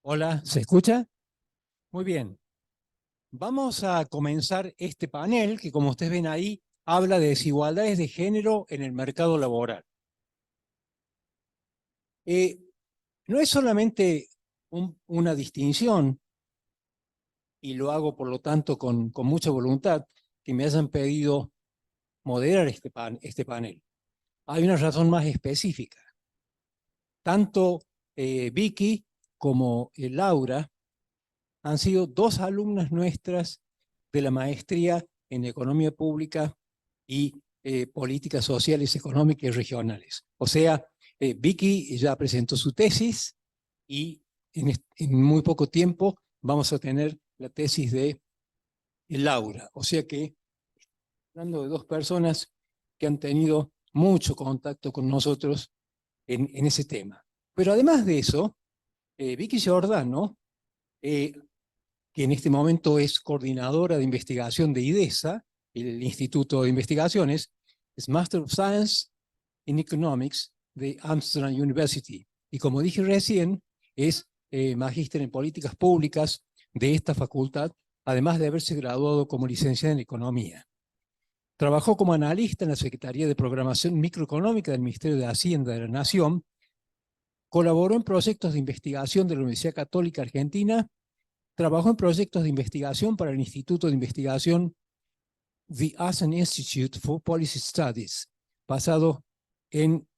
Hola, ¿se escucha? Muy bien. Vamos a comenzar este panel que, como ustedes ven ahí, habla de desigualdades de género en el mercado laboral. Eh, no es solamente una distinción, y lo hago por lo tanto con mucha voluntad, que me hayan pedido moderar este panel. Hay una razón más específica. Tanto Vicky como Laura han sido dos alumnas nuestras de la maestría en Economía Pública y Políticas Sociales, Económicas y Regionales. O sea, Vicky ya presentó su tesis y en muy poco tiempo vamos a tener la tesis de Laura. O sea que, hablando de dos personas que han tenido mucho contacto con nosotros en ese tema. Pero además de eso, Vicky Giordano eh, que en este momento es coordinadora de investigación de IDESA, el Instituto de Investigaciones, es Master of Science in Economics de Amsterdam University. Y como dije recién, es magíster en políticas públicas de esta facultad, además de haberse graduado como licenciada en Economía. Trabajó como analista en la Secretaría de Programación Microeconómica del Ministerio de Hacienda de la Nación, colaboró en proyectos de investigación de la Universidad Católica Argentina. Trabajó en proyectos de investigación para el Instituto de Investigación The Asen Institute for Policy Studies, basado en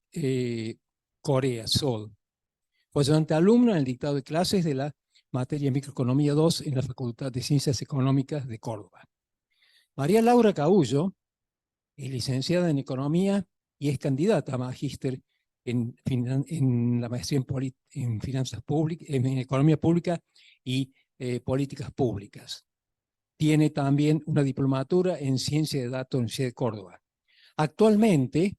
Corea, Seoul. Fue ayudante alumna en el dictado de clases de la materia Microeconomía 2 en la Facultad de Ciencias Económicas de Córdoba. María Laura Caullo es licenciada en Economía y es candidata a magíster en la maestría en Finanzas Públicas, en Economía Pública y Políticas Públicas. Tiene también una diplomatura en Ciencia de Datos en la Universidad de Córdoba. Actualmente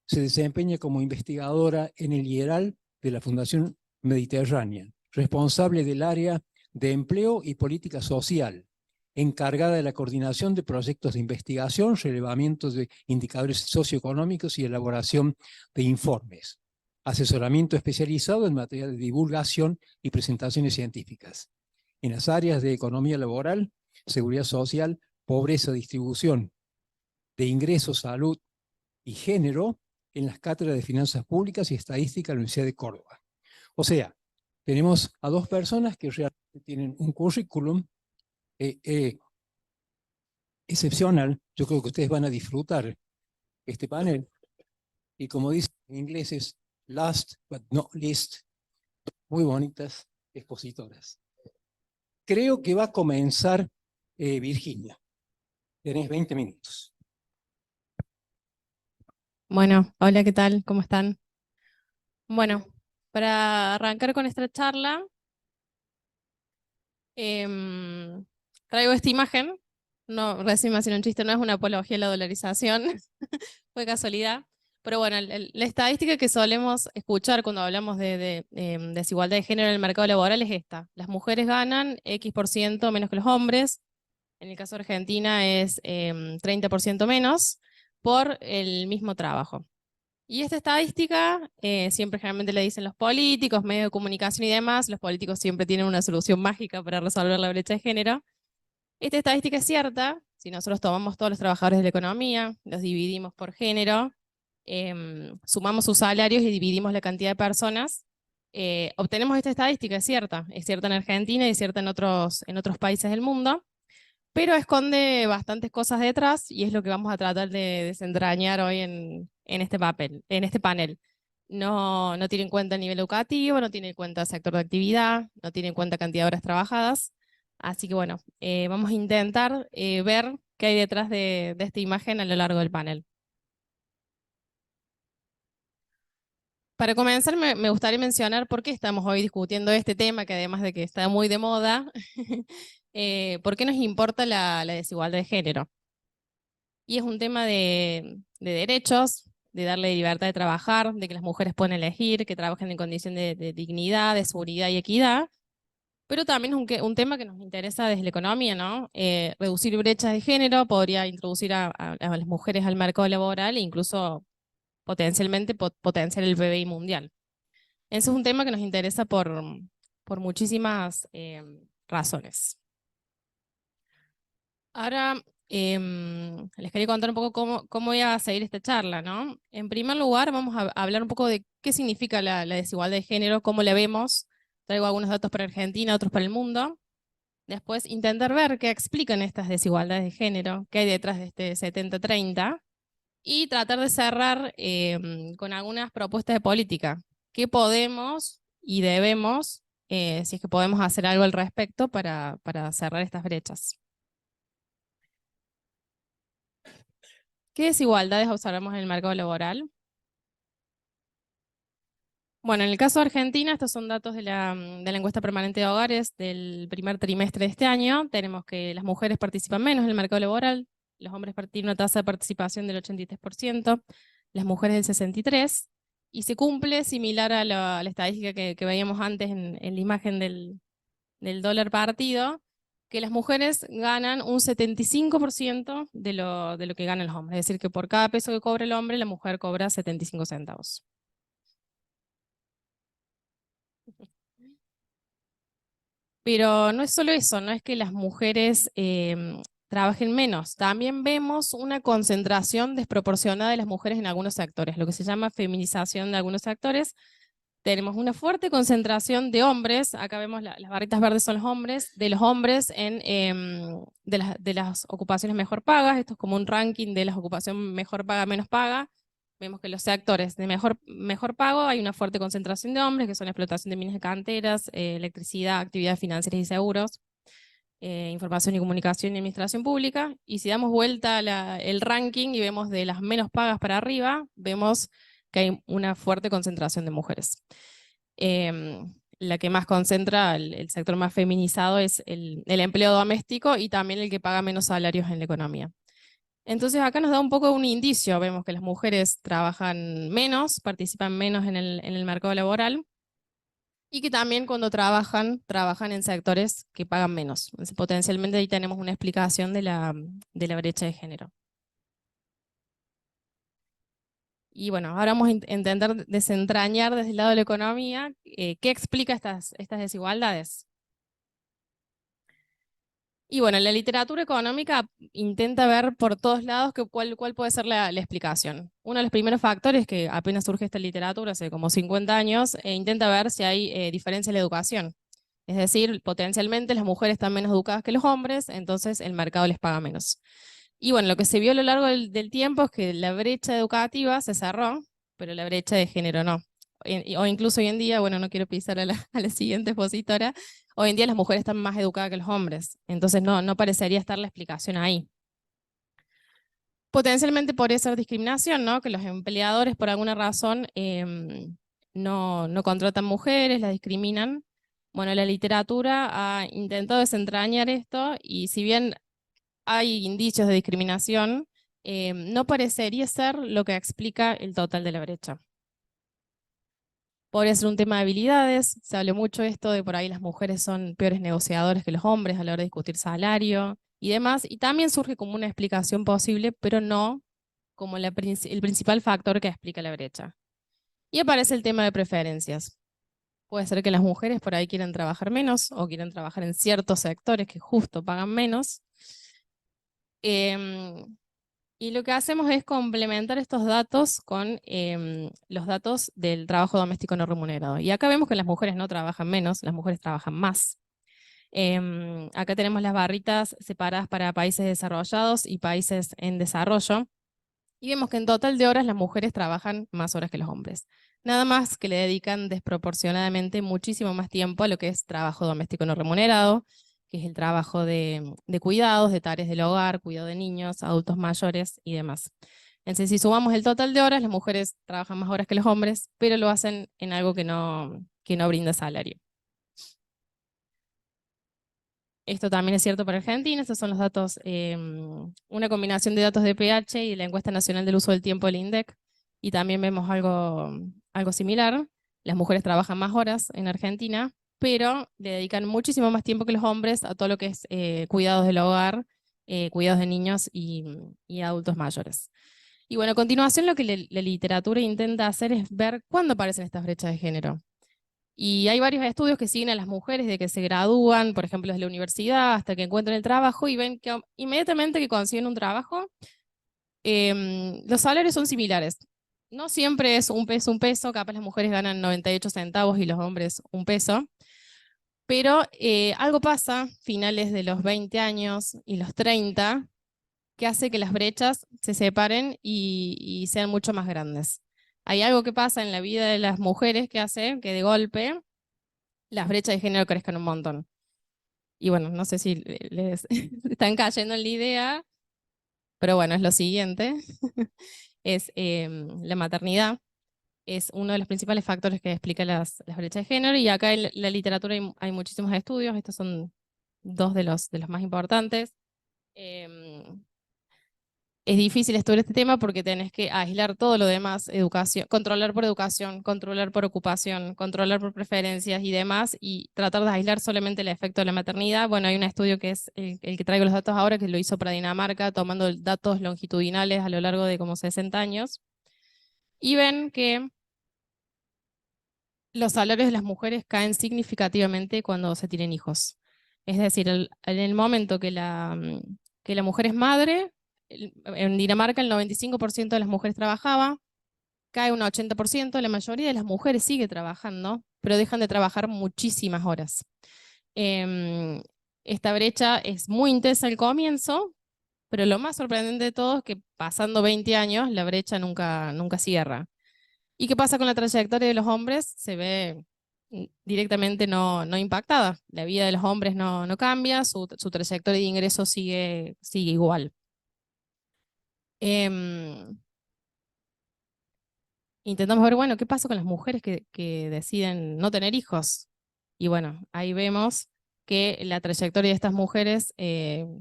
se desempeña como investigadora en el IERAL de la Fundación Mediterránea, responsable del área de empleo y política social, encargada de la coordinación de proyectos de investigación, relevamientos de indicadores socioeconómicos y elaboración de informes, asesoramiento especializado en materia de divulgación y presentaciones científicas. En las áreas de economía laboral, seguridad social, pobreza, distribución de ingresos, salud y género en las cátedras de finanzas públicas y estadística de la Universidad de Córdoba. O sea, tenemos a dos personas que realmente tienen un currículum excepcional. Yo creo que ustedes van a disfrutar este panel. Y como dicen en inglés es last but not least, muy bonitas expositoras. Creo que va a comenzar Virginia. Tenés 20 minutos. Bueno, hola, ¿qué tal? ¿Cómo están? Bueno, para arrancar con esta charla, traigo esta imagen. No, recién me hacen un chiste, no es una apología a la dolarización, fue casualidad. Pero bueno, la estadística que solemos escuchar cuando hablamos de desigualdad de género en el mercado laboral es esta. Las mujeres ganan X% menos que los hombres. En el caso de Argentina es 30% menos por el mismo trabajo. Y esta estadística siempre generalmente le dicen los políticos, medios de comunicación y demás. Los políticos siempre tienen una solución mágica para resolver la brecha de género. Esta estadística es cierta. Si nosotros tomamos todos los trabajadores de la economía, los dividimos por género, sumamos sus salarios y dividimos la cantidad de personas, obtenemos esta estadística. Es cierta en Argentina y es cierta en otros países del mundo, pero esconde bastantes cosas detrás y es lo que vamos a tratar de desentrañar hoy en este panel. No tiene en cuenta el nivel educativo, no tiene en cuenta el sector de actividad, no tiene en cuenta cantidad de horas trabajadas. Así que bueno, vamos a intentar ver qué hay detrás de esta imagen a lo largo del panel. Para comenzar, me gustaría mencionar por qué estamos hoy discutiendo este tema, que además de que está muy de moda, ¿por qué nos importa la desigualdad de género? Y es un tema de derechos, de darle libertad de trabajar, de que las mujeres puedan elegir, que trabajen en condición de dignidad, de seguridad y equidad, pero también es un tema que nos interesa desde la economía, ¿no? Reducir brechas de género podría introducir a las mujeres al mercado laboral e incluso potencialmente potenciar el PBI mundial. Ese es un tema que nos interesa por muchísimas razones. Ahora les quería contar un poco cómo voy a seguir esta charla, ¿no? En primer lugar, vamos a hablar un poco de qué significa la desigualdad de género, cómo la vemos. Traigo algunos datos para Argentina, otros para el mundo. Después, intentar ver qué explican estas desigualdades de género, qué hay detrás de este 70-30, y tratar de cerrar con algunas propuestas de política. ¿Qué podemos y debemos, si es que podemos hacer algo al respecto para cerrar estas brechas? ¿Qué desigualdades observamos en el mercado laboral? Bueno, en el caso de Argentina, estos son datos de la encuesta permanente de hogares del primer trimestre de este año. Tenemos que las mujeres participan menos en el mercado laboral, los hombres tienen una tasa de participación del 83%, las mujeres del 63%, y se cumple similar a la estadística que veíamos antes en la imagen del dólar partido, que las mujeres ganan un 75% de lo que ganan los hombres. Es decir, que por cada peso que cobra el hombre, la mujer cobra 75 centavos. Pero no es solo eso, no es que las mujeres trabajen menos, también vemos una concentración desproporcionada de las mujeres en algunos sectores, lo que se llama feminización de algunos sectores. Tenemos una fuerte concentración de hombres, acá vemos las barritas verdes son de los hombres de las ocupaciones mejor pagas. Esto es como un ranking de las ocupaciones mejor paga, menos paga. Vemos que los sectores de mejor pago hay una fuerte concentración de hombres, que son explotación de minas de canteras, electricidad, actividades financieras y seguros, información y comunicación y administración pública. Y si damos vuelta el ranking y vemos de las menos pagas para arriba, vemos que hay una fuerte concentración de mujeres. La que más concentra, el sector más feminizado es el empleo doméstico y también el que paga menos salarios en la economía. Entonces acá nos da un poco un indicio, vemos que las mujeres trabajan menos, participan menos en el mercado laboral, y que también cuando trabajan en sectores que pagan menos. Entonces, potencialmente ahí tenemos una explicación de la brecha de género. Y bueno, ahora vamos a intentar desentrañar desde el lado de la economía qué explica estas desigualdades. Y bueno, la literatura económica intenta ver por todos lados cuál puede ser la explicación. Uno de los primeros factores que apenas surge esta literatura, hace como 50 años, intenta ver si hay diferencia en la educación. Es decir, potencialmente las mujeres están menos educadas que los hombres, entonces el mercado les paga menos. Y bueno, lo que se vio a lo largo del tiempo es que la brecha educativa se cerró, pero la brecha de género no. O incluso hoy en día, bueno, no quiero pisar a la siguiente expositora, hoy en día las mujeres están más educadas que los hombres, entonces no parecería estar la explicación ahí. Potencialmente podría ser discriminación, ¿no? Que los empleadores por alguna razón no contratan mujeres, las discriminan. Bueno, la literatura ha intentado desentrañar esto, y si bien hay indicios de discriminación, no parecería ser lo que explica el total de la brecha. Podría ser un tema de habilidades, se habla mucho esto de por ahí las mujeres son peores negociadores que los hombres a la hora de discutir salario y demás, y también surge como una explicación posible, pero no como el principal factor que explica la brecha. Y aparece el tema de preferencias. Puede ser que las mujeres por ahí quieran trabajar menos o quieran trabajar en ciertos sectores que justo pagan menos. Y lo que hacemos es complementar estos datos con los datos del trabajo doméstico no remunerado. Y acá vemos que las mujeres no trabajan menos, las mujeres trabajan más. Acá tenemos las barritas separadas para países desarrollados y países en desarrollo. Y vemos que en total de horas las mujeres trabajan más horas que los hombres. Nada más que le dedican desproporcionadamente muchísimo más tiempo a lo que es trabajo doméstico no remunerado, que es el trabajo de cuidados, de tareas del hogar, cuidado de niños, adultos mayores y demás. Entonces, si sumamos el total de horas, las mujeres trabajan más horas que los hombres, pero lo hacen en algo que no brinda salario. Esto también es cierto para Argentina. Estos son los datos, una combinación de datos de pH y de la encuesta nacional del uso del tiempo del INDEC, y también vemos algo similar. Las mujeres trabajan más horas en Argentina, pero le dedican muchísimo más tiempo que los hombres a todo lo que es cuidados del hogar, cuidados de niños y adultos mayores. Y bueno, a continuación lo que la literatura intenta hacer es ver cuándo aparecen estas brechas de género. Y hay varios estudios que siguen a las mujeres de que se gradúan, por ejemplo, desde la universidad hasta que encuentran el trabajo y ven que inmediatamente que consiguen un trabajo, los salarios son similares. No siempre es un peso, capaz las mujeres ganan 98 centavos y los hombres un peso, pero algo pasa, finales de los 20 años y los 30, que hace que las brechas se separen y sean mucho más grandes. Hay algo que pasa en la vida de las mujeres que hace que de golpe las brechas de género crezcan un montón. Y bueno, no sé si les están cayendo en la idea, pero bueno, es lo siguiente. Es la maternidad. Es uno de los principales factores que explica las brechas de género. Y acá en la literatura hay muchísimos estudios. Estos son dos de los más importantes. Em, Es difícil estudiar este tema porque tenés que aislar todo lo demás, educación, controlar por ocupación, controlar por preferencias y demás, y tratar de aislar solamente el efecto de la maternidad. Bueno, hay un estudio que es el que traigo los datos ahora, que lo hizo para Dinamarca, tomando datos longitudinales a lo largo de como 60 años, y ven que los salarios de las mujeres caen significativamente cuando se tienen hijos. Es decir, en el momento que la mujer es madre, en Dinamarca el 95% de las mujeres trabajaba, cae un 80%, la mayoría de las mujeres sigue trabajando, pero dejan de trabajar muchísimas horas. Em, Esta brecha es muy intensa al comienzo, pero lo más sorprendente de todo es que pasando 20 años la brecha nunca cierra. ¿Y qué pasa con la trayectoria de los hombres? Se ve directamente no impactada. La vida de los hombres no cambia, su trayectoria de ingresos sigue igual. Em, Intentamos ver, bueno, qué pasa con las mujeres que deciden no tener hijos. Y bueno, ahí vemos que la trayectoria de estas mujeres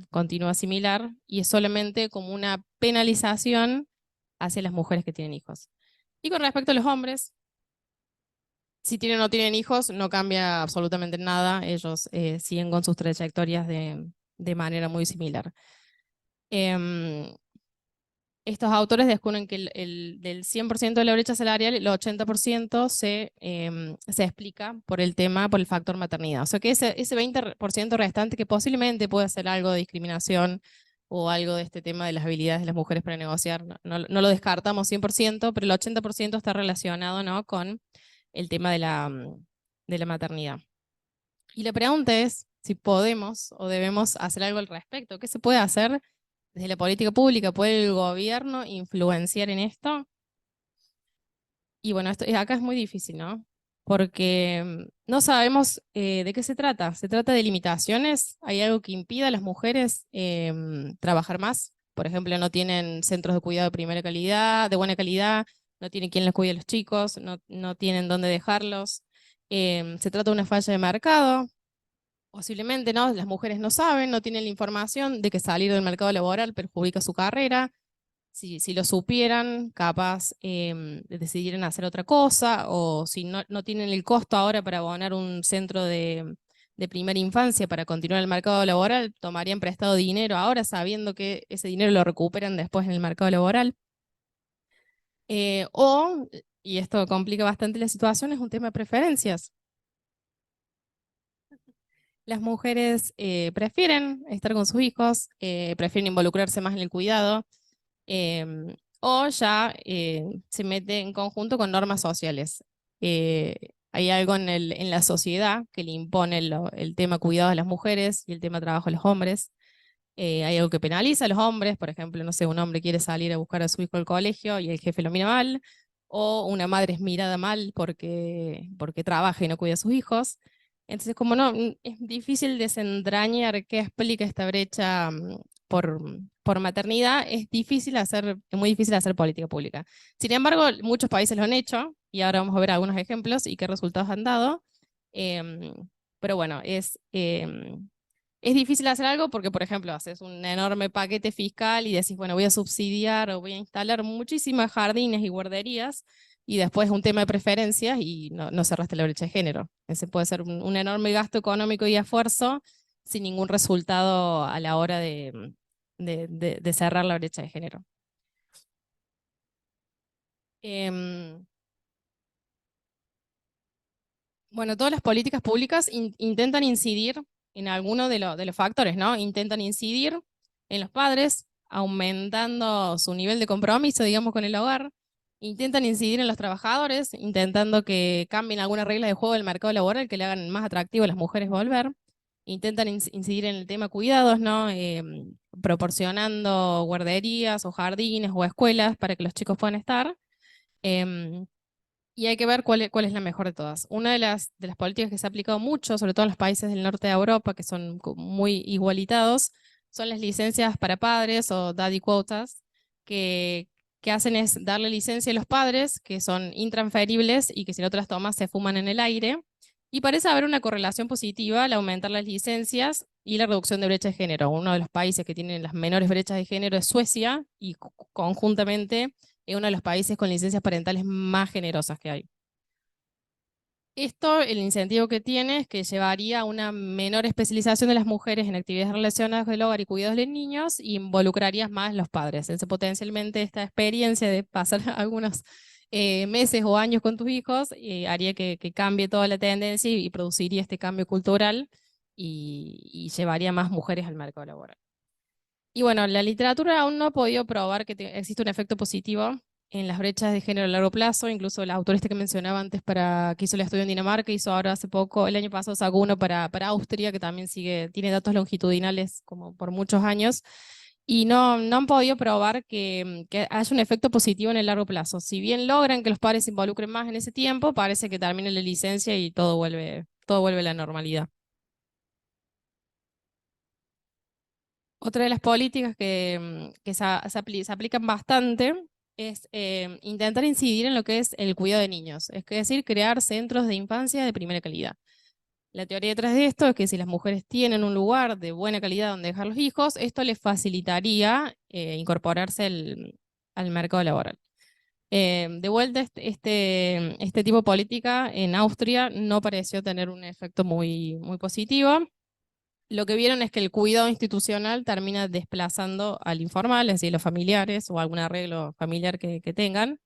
continúa similar y es solamente como una penalización hacia las mujeres que tienen hijos. Y con respecto a los hombres, si tienen o no tienen hijos, no cambia absolutamente nada. Ellos siguen con sus trayectorias de manera muy similar. Em, Estos autores descubren que del 100% de la brecha salarial, el 80% se explica por el tema, por el factor maternidad. O sea que ese 20% restante que posiblemente puede ser algo de discriminación o algo de este tema de las habilidades de las mujeres para negociar, no lo descartamos 100%, pero el 80% está relacionado, ¿no?, con el tema de la maternidad. Y la pregunta es si podemos o debemos hacer algo al respecto. ¿Qué se puede hacer desde la política pública? ¿Puede el gobierno influenciar en esto? Y bueno, acá es muy difícil, ¿no? Porque no sabemos de qué se trata. ¿Se trata de limitaciones? ¿Hay algo que impida a las mujeres trabajar más? Por ejemplo, no tienen centros de cuidado de primera calidad, de buena calidad, no tienen quien les cuide a los chicos, no tienen dónde dejarlos. ¿Se trata de una falla de mercado? Posiblemente, ¿no? Las mujeres no saben, no tienen la información de que salir del mercado laboral perjudica su carrera. Si lo supieran, capaz decidieran hacer otra cosa, o si no tienen el costo ahora para abonar un centro de primera infancia para continuar el mercado laboral, tomarían prestado dinero ahora sabiendo que ese dinero lo recuperan después en el mercado laboral. Y esto complica bastante la situación, es un tema de preferencias. Las mujeres prefieren estar con sus hijos, prefieren involucrarse más en el cuidado, o ya se mete en conjunto con normas sociales. Hay algo en la sociedad que le impone el tema cuidado a las mujeres y el tema trabajo a los hombres. Hay algo que penaliza a los hombres, por ejemplo, no sé, un hombre quiere salir a buscar a su hijo al colegio y el jefe lo mira mal, o una madre es mirada mal porque trabaja y no cuida a sus hijos. Entonces, como no, es difícil desentrañar qué explica esta brecha por maternidad, es muy difícil hacer política pública. Sin embargo, muchos países lo han hecho, y ahora vamos a ver algunos ejemplos y qué resultados han dado. Em, pero bueno, es difícil hacer algo porque, por ejemplo, haces un enorme paquete fiscal y decís, bueno, voy a subsidiar o voy a instalar muchísimas jardines y guarderías, y después un tema de preferencias y no cerraste la brecha de género. Ese puede ser un enorme gasto económico y esfuerzo sin ningún resultado a la hora de cerrar la brecha de género. Em, Bueno, todas las políticas públicas intentan incidir en alguno de los factores, ¿no? Intentan incidir en los padres, aumentando su nivel de compromiso, digamos, con el hogar. Intentan incidir en los trabajadores, intentando que cambien algunas reglas de juego del mercado laboral que le hagan más atractivo a las mujeres volver. Intentan incidir en el tema cuidados, ¿no? Proporcionando guarderías o jardines o escuelas para que los chicos puedan estar. Em, y hay que ver cuál es la mejor de todas. Una de las políticas que se ha aplicado mucho, sobre todo en los países del norte de Europa, que son muy igualitados, son las licencias para padres o daddy quotas, que hacen es darle licencia a los padres, que son intransferibles y que si no te las tomas se fuman en el aire. Y parece haber una correlación positiva al aumentar las licencias y la reducción de brecha de género. Uno de los países que tienen las menores brechas de género es Suecia y conjuntamente es uno de los países con licencias parentales más generosas que hay. Esto, el incentivo que tiene es que llevaría a una menor especialización de las mujeres en actividades relacionadas con el hogar y cuidados de niños y involucraría más los padres. Entonces, potencialmente esta experiencia de pasar algunos meses o años con tus hijos haría que cambie toda la tendencia y produciría este cambio cultural y llevaría más mujeres al mercado laboral. Y bueno, la literatura aún no ha podido probar que existe un efecto positivo en las brechas de género a largo plazo. Incluso el autor este que mencionaba antes que hizo el estudio en Dinamarca, hizo ahora hace poco, el año pasado sacó uno para Austria, que también tiene datos longitudinales como por muchos años, y no han podido probar que haya un efecto positivo en el largo plazo. Si bien logran que los padres se involucren más en ese tiempo, parece que termine la licencia y todo vuelve a la normalidad. Otra de las políticas que se aplican bastante es intentar incidir en lo que es el cuidado de niños, es decir, crear centros de infancia de primera calidad. La teoría detrás de esto es que si las mujeres tienen un lugar de buena calidad donde dejar los hijos, esto les facilitaría incorporarse al mercado laboral. De vuelta, este tipo de política en Austria no pareció tener un efecto muy, muy positivo. Lo que vieron es que el cuidado institucional termina desplazando al informal, es decir, los familiares o algún arreglo familiar que tengan,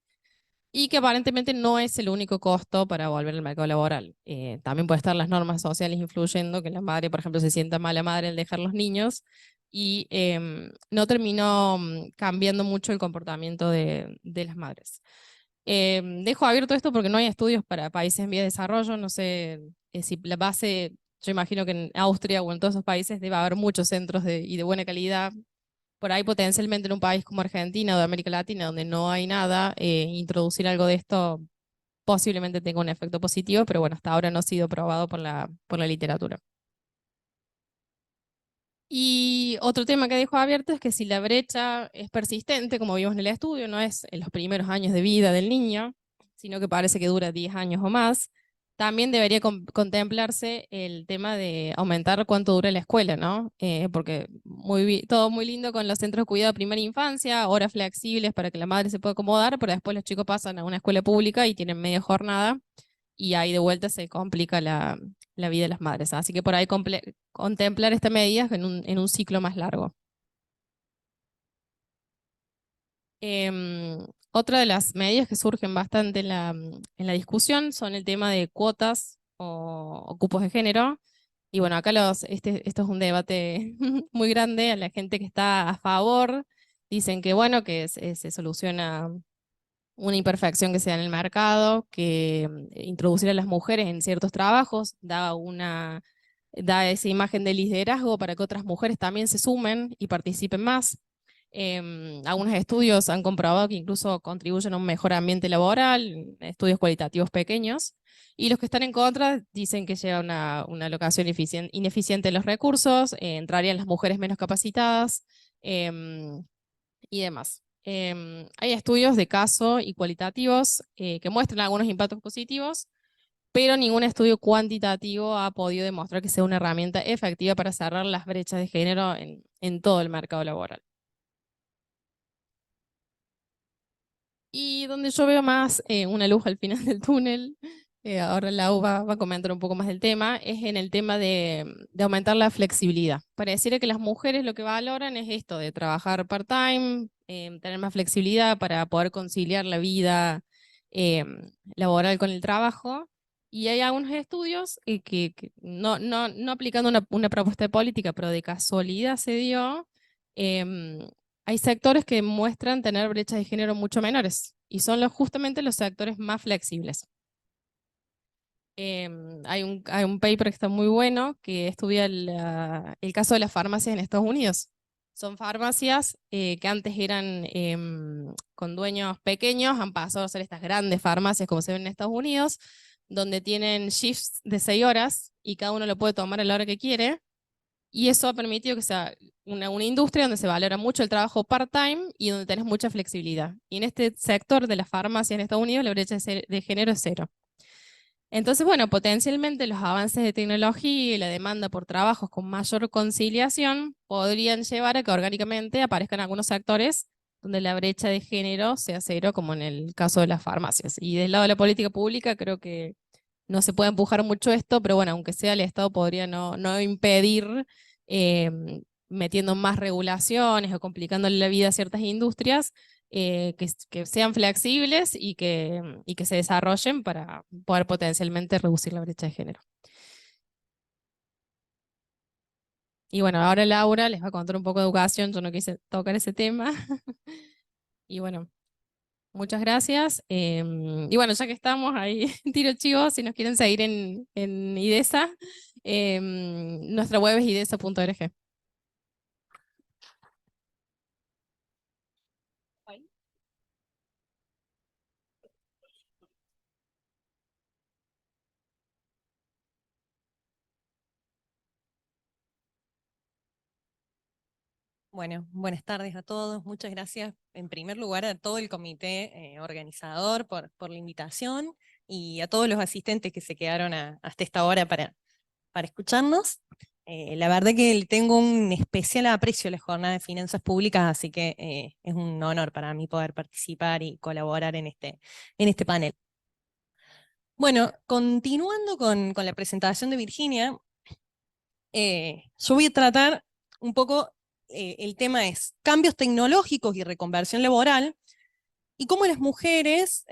y que aparentemente no es el único costo para volver al mercado laboral. También puede estar las normas sociales influyendo, que la madre, por ejemplo, se sienta mala madre al dejar los niños, y no terminó cambiando mucho el comportamiento de las madres. Dejo abierto esto porque no hay estudios para países en vía de desarrollo, no sé si la base, yo imagino que en Austria o en todos esos países debe haber muchos centros y de buena calidad. Por ahí potencialmente en un país como Argentina o de América Latina, donde no hay nada, introducir algo de esto posiblemente tenga un efecto positivo, pero bueno, hasta ahora no ha sido probado por la literatura. Y otro tema que dejo abierto es que si la brecha es persistente, como vimos en el estudio, no es en los primeros años de vida del niño, sino que parece que dura 10 años o más, también debería contemplarse el tema de aumentar cuánto dura la escuela, ¿no? Porque todo muy lindo con los centros de cuidado de primera infancia, horas flexibles para que la madre se pueda acomodar, pero después los chicos pasan a una escuela pública y tienen media jornada, y ahí de vuelta se complica la vida de las madres. Así que por ahí contemplar estas medidas en un ciclo más largo. Otra de las medidas que surgen bastante en la discusión son el tema de cuotas o cupos de género. Y bueno, acá esto es un debate muy grande. A la gente que está a favor dicen que bueno, que se soluciona una imperfección que se da en el mercado, que introducir a las mujeres en ciertos trabajos da esa imagen de liderazgo para que otras mujeres también se sumen y participen más. Algunos estudios han comprobado que incluso contribuyen a un mejor ambiente laboral, estudios cualitativos pequeños, y los que están en contra dicen que lleva una alocación ineficiente de los recursos, entrarían las mujeres menos capacitadas y demás. Hay estudios de caso y cualitativos que muestran algunos impactos positivos, pero ningún estudio cuantitativo ha podido demostrar que sea una herramienta efectiva para cerrar las brechas de género en todo el mercado laboral. Y donde yo veo más una luz al final del túnel, ahora Lau va a comentar un poco más del tema, es en el tema de aumentar la flexibilidad. Pareciera que las mujeres lo que valoran es esto, de trabajar part-time, tener más flexibilidad para poder conciliar la vida laboral con el trabajo, Y hay algunos estudios que no aplicando una propuesta de política, pero de casualidad se dio, hay sectores que muestran tener brechas de género mucho menores, y son justamente los sectores más flexibles. Hay un paper que está muy bueno que estudia el caso de las farmacias en Estados Unidos. Son farmacias que antes eran con dueños pequeños, han pasado a ser estas grandes farmacias como se ven en Estados Unidos, donde tienen shifts de 6 horas y cada uno lo puede tomar a la hora que quiere. Y eso ha permitido que sea una industria donde se valora mucho el trabajo part-time y donde tenés mucha flexibilidad. Y en este sector de las farmacias en Estados Unidos la brecha de género es cero. Entonces, bueno, potencialmente los avances de tecnología y la demanda por trabajos con mayor conciliación podrían llevar a que orgánicamente aparezcan algunos sectores donde la brecha de género sea cero, como en el caso de las farmacias. Y del lado de la política pública creo que no se puede empujar mucho esto, pero bueno, aunque sea el Estado podría no impedir eh, metiendo más regulaciones o complicándole la vida a ciertas industrias, que sean flexibles y que se desarrollen para poder potencialmente reducir la brecha de género. Y bueno, ahora Laura les va a contar un poco de educación, yo no quise tocar ese tema. Y bueno, muchas gracias. Y bueno, ya que estamos ahí, tiro chivos, si nos quieren seguir en IDESA, nuestra web es idesa.org. Bueno, buenas tardes a todos. Muchas gracias en primer lugar a todo el comité organizador por la invitación y a todos los asistentes que se quedaron hasta esta hora para escucharnos. La verdad que le tengo un especial aprecio a la jornada de finanzas públicas, así que es un honor para mí poder participar y colaborar en este panel. Bueno, continuando con la presentación de Virginia, yo voy a tratar un poco, el tema es cambios tecnológicos y reconversión laboral, y cómo las mujeres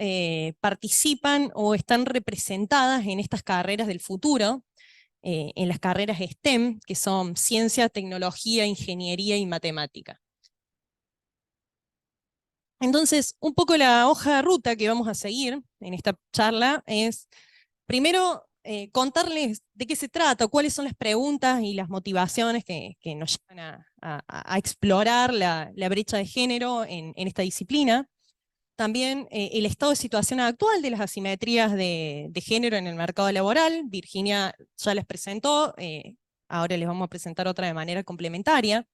participan o están representadas en estas carreras del futuro, en las carreras STEM, que son ciencia, tecnología, ingeniería y matemática. Entonces, un poco la hoja de ruta que vamos a seguir en esta charla es, primero, contarles de qué se trata, cuáles son las preguntas y las motivaciones que nos llevan a explorar la brecha de género en esta disciplina. También el estado de situación actual de las asimetrías de género en el mercado laboral. Virginia ya les presentó, ahora les vamos a presentar otra de manera complementaria.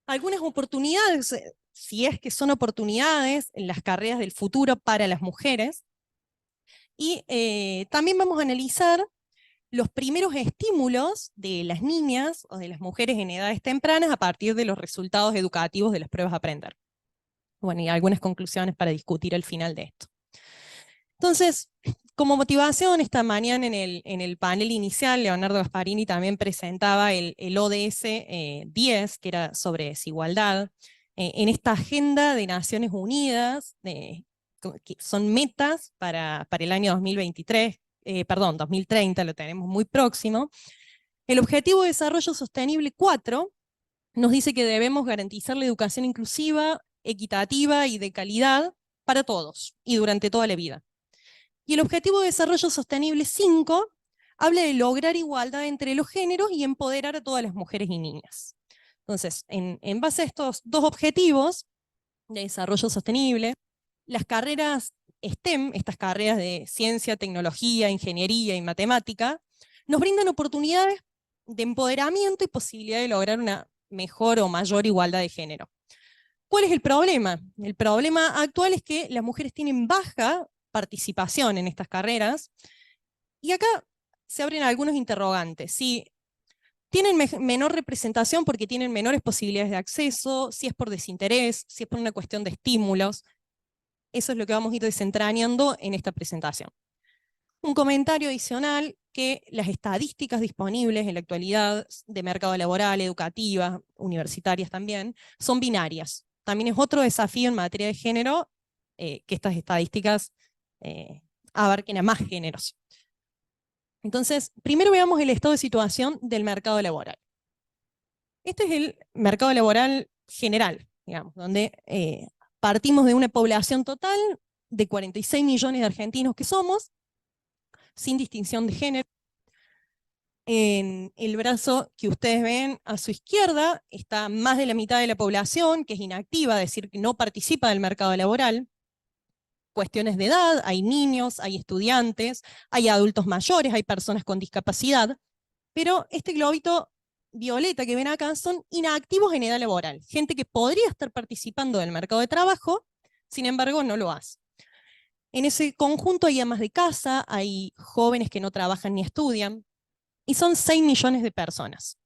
Algunas oportunidades, si es que son oportunidades en las carreras del futuro para las mujeres. Y también vamos a analizar los primeros estímulos de las niñas o de las mujeres en edades tempranas a partir de los resultados educativos de las pruebas a aprender. Bueno, y algunas conclusiones para discutir al final de esto. Entonces, como motivación, esta mañana en el panel inicial, Leonardo Gasparini también presentaba el ODS 10, que era sobre desigualdad, en esta agenda de Naciones Unidas, que son metas para el año 2023, 2030, lo tenemos muy próximo. El Objetivo de Desarrollo Sostenible 4 nos dice que debemos garantizar la educación inclusiva, equitativa y de calidad para todos, y durante toda la vida. Y el Objetivo de Desarrollo Sostenible 5 habla de lograr igualdad entre los géneros y empoderar a todas las mujeres y niñas. Entonces, en base a estos dos objetivos de desarrollo sostenible, las carreras STEM, estas carreras de ciencia, tecnología, ingeniería y matemática, nos brindan oportunidades de empoderamiento y posibilidad de lograr una mejor o mayor igualdad de género. ¿Cuál es el problema? El problema actual es que las mujeres tienen baja participación en estas carreras, y acá se abren algunos interrogantes. Si tienen menor representación porque tienen menores posibilidades de acceso, si es por desinterés, si es por una cuestión de estímulos. Eso es lo que vamos a ir desentrañando en esta presentación. Un comentario adicional, que las estadísticas disponibles en la actualidad de mercado laboral, educativa, universitarias también, son binarias. También es otro desafío en materia de género, que estas estadísticas abarquen a más géneros. Entonces, primero veamos el estado de situación del mercado laboral. Este es el mercado laboral general, digamos, donde partimos de una población total de 46 millones de argentinos que somos, sin distinción de género. En el brazo que ustedes ven a su izquierda está más de la mitad de la población que es inactiva, es decir, que no participa del mercado laboral. Cuestiones de edad, hay niños, hay estudiantes, hay adultos mayores, hay personas con discapacidad, pero este globito violeta que ven acá son inactivos en edad laboral, gente que podría estar participando del mercado de trabajo, sin embargo no lo hace. En ese conjunto hay amas de casa, hay jóvenes que no trabajan ni estudian, y son 6 millones de personas.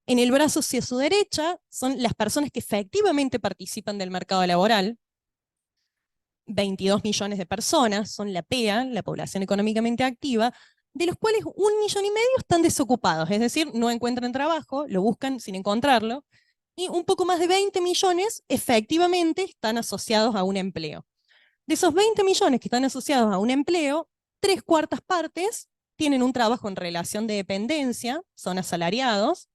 En el brazo hacia su derecha son las personas que efectivamente participan del mercado laboral, 22 millones de personas, son la PEA, la población económicamente activa, de los cuales 1,5 millones están desocupados, es decir, no encuentran trabajo, lo buscan sin encontrarlo, y un poco más de 20 millones efectivamente están asociados a un empleo. De esos 20 millones que están asociados a un empleo, 3/4 partes tienen un trabajo en relación de dependencia, son asalariados.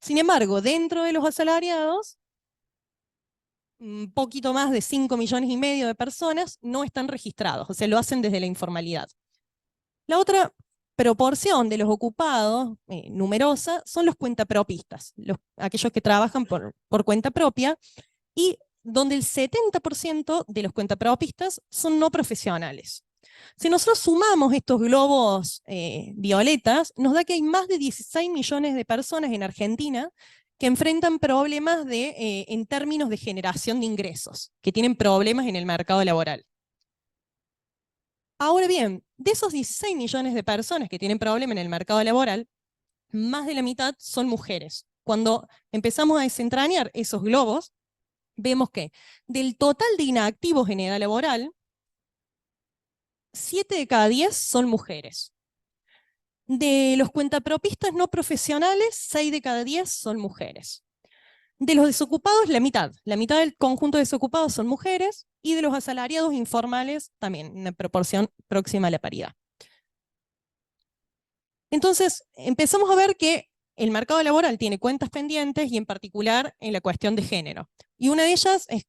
Sin embargo, dentro de los asalariados, un poquito más de 5,5 millones de personas no están registrados, o sea, lo hacen desde la informalidad. La otra proporción de los ocupados, numerosa, son los cuentapropistas, aquellos que trabajan por cuenta propia, y donde el 70% de los cuentapropistas son no profesionales. Si nosotros sumamos estos globos violetas, nos da que hay más de 16 millones de personas en Argentina que enfrentan problemas en términos de generación de ingresos, que tienen problemas en el mercado laboral. Ahora bien, de esos 16 millones de personas que tienen problemas en el mercado laboral, más de la mitad son mujeres. Cuando empezamos a desentrañar esos globos, vemos que del total de inactivos en edad laboral, 7 de cada 10 son mujeres. De los cuentapropistas no profesionales, 6 de cada 10 son mujeres. De los desocupados, la mitad del conjunto de desocupados son mujeres, y de los asalariados informales también, una proporción próxima a la paridad. Entonces, empezamos a ver que el mercado laboral tiene cuentas pendientes, y en particular en la cuestión de género. Y una de ellas, es,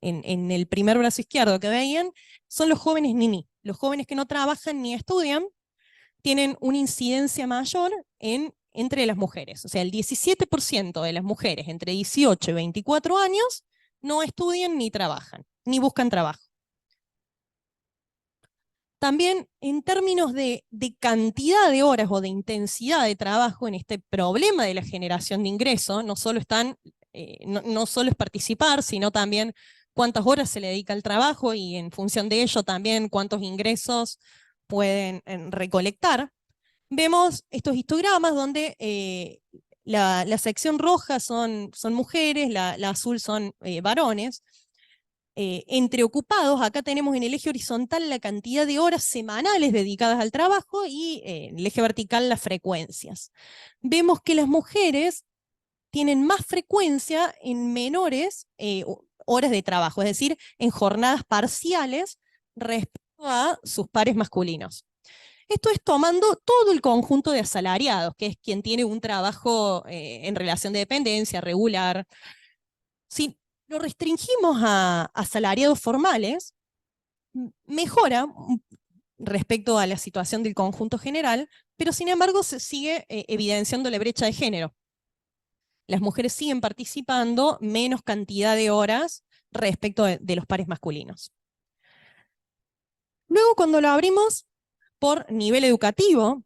en el primer brazo izquierdo que veían, son los jóvenes NINI. Los jóvenes que no trabajan ni estudian tienen una incidencia mayor entre las mujeres. O sea, el 17% de las mujeres entre 18 y 24 años no estudian ni trabajan, ni buscan trabajo. También en términos de cantidad de horas o de intensidad de trabajo en este problema de la generación de ingreso, no solo es participar, sino también cuántas horas se le dedica al trabajo, y en función de ello también cuántos ingresos pueden recolectar. Vemos estos histogramas donde la sección roja son mujeres, la azul son varones. Entre ocupados, acá tenemos en el eje horizontal la cantidad de horas semanales dedicadas al trabajo, y en el eje vertical las frecuencias. Vemos que las mujeres tienen más frecuencia en menores horas de trabajo, es decir, en jornadas parciales respecto a sus pares masculinos. Esto es tomando todo el conjunto de asalariados, que es quien tiene un trabajo en relación de dependencia regular. Si lo restringimos a asalariados formales, mejora respecto a la situación del conjunto general, pero sin embargo se sigue evidenciando la brecha de género. Las mujeres siguen participando menos cantidad de horas respecto de los pares masculinos. Luego, cuando lo abrimos por nivel educativo,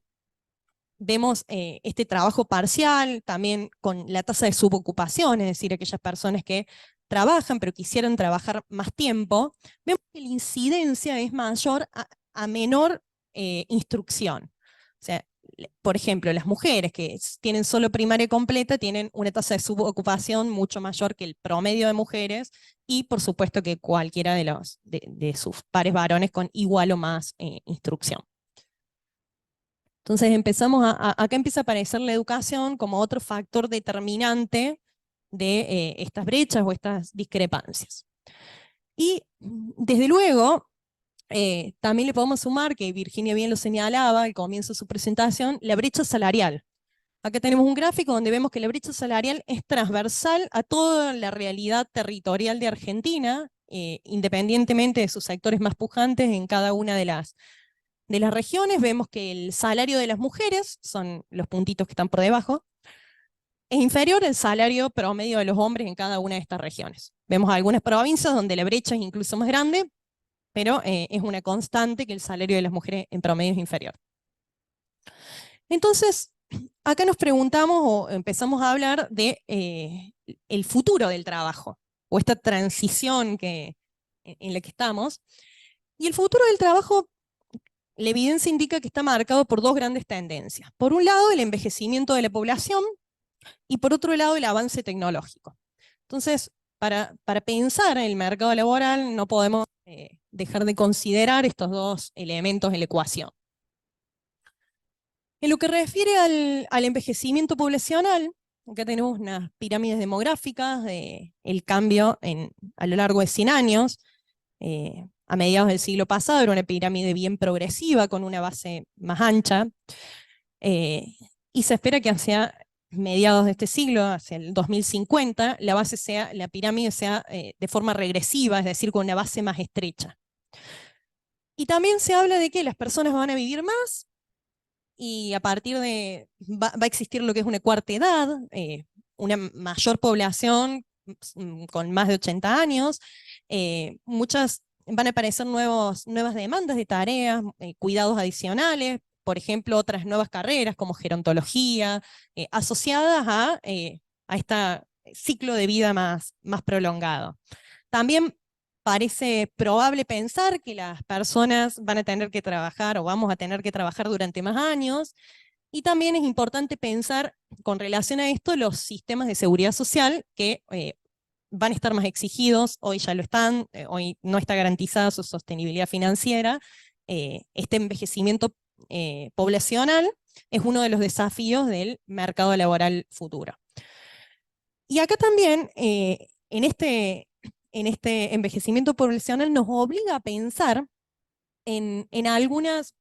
vemos este trabajo parcial, también con la tasa de subocupación, es decir, aquellas personas que trabajan pero quisieran trabajar más tiempo. Vemos que la incidencia es mayor a menor instrucción. O sea, por ejemplo, las mujeres que tienen solo primaria completa tienen una tasa de subocupación mucho mayor que el promedio de mujeres, y por supuesto que cualquiera de sus pares varones con igual o más instrucción. Entonces acá empieza a aparecer la educación como otro factor determinante de estas brechas o estas discrepancias. Y desde luego, También le podemos sumar, que Virginia bien lo señalaba al comienzo de su presentación, la brecha salarial. Acá tenemos un gráfico donde vemos que la brecha salarial es transversal a toda la realidad territorial de Argentina, independientemente de sus sectores más pujantes en cada una de las regiones. Vemos que el salario de las mujeres, son los puntitos que están por debajo, es inferior al salario promedio de los hombres en cada una de estas regiones. Vemos algunas provincias donde la brecha es incluso más grande, pero es una constante que el salario de las mujeres en promedio es inferior. Entonces, acá nos preguntamos o empezamos a hablar de el futuro del trabajo, o esta transición en la que estamos. Y el futuro del trabajo, la evidencia indica que está marcado por dos grandes tendencias. Por un lado, el envejecimiento de la población, y por otro lado, el avance tecnológico. Entonces, para pensar en el mercado laboral, no podemos dejar de considerar estos dos elementos en la ecuación. En lo que refiere al envejecimiento poblacional, acá tenemos unas pirámides demográficas del cambio a lo largo de 100 años. A mediados del siglo pasado era una pirámide bien progresiva, con una base más ancha, y se espera que hacia mediados de este siglo, hacia el 2050, la pirámide sea de forma regresiva, es decir, con una base más estrecha. Y también se habla de que las personas van a vivir más, y a partir de, va a existir lo que es una cuarta edad, una mayor población con más de 80 años, muchas van a aparecer nuevas demandas de tareas, cuidados adicionales, por ejemplo, otras nuevas carreras como gerontología, asociadas a este ciclo de vida más prolongado. También parece probable pensar que las personas van a tener que trabajar, o vamos a tener que trabajar durante más años, y también es importante pensar con relación a esto los sistemas de seguridad social que van a estar más exigidos, hoy ya lo están, hoy no está garantizada su sostenibilidad financiera. Este envejecimiento poblacional es uno de los desafíos del mercado laboral futuro. Y acá también, en este envejecimiento poblacional, nos obliga a pensar en algunas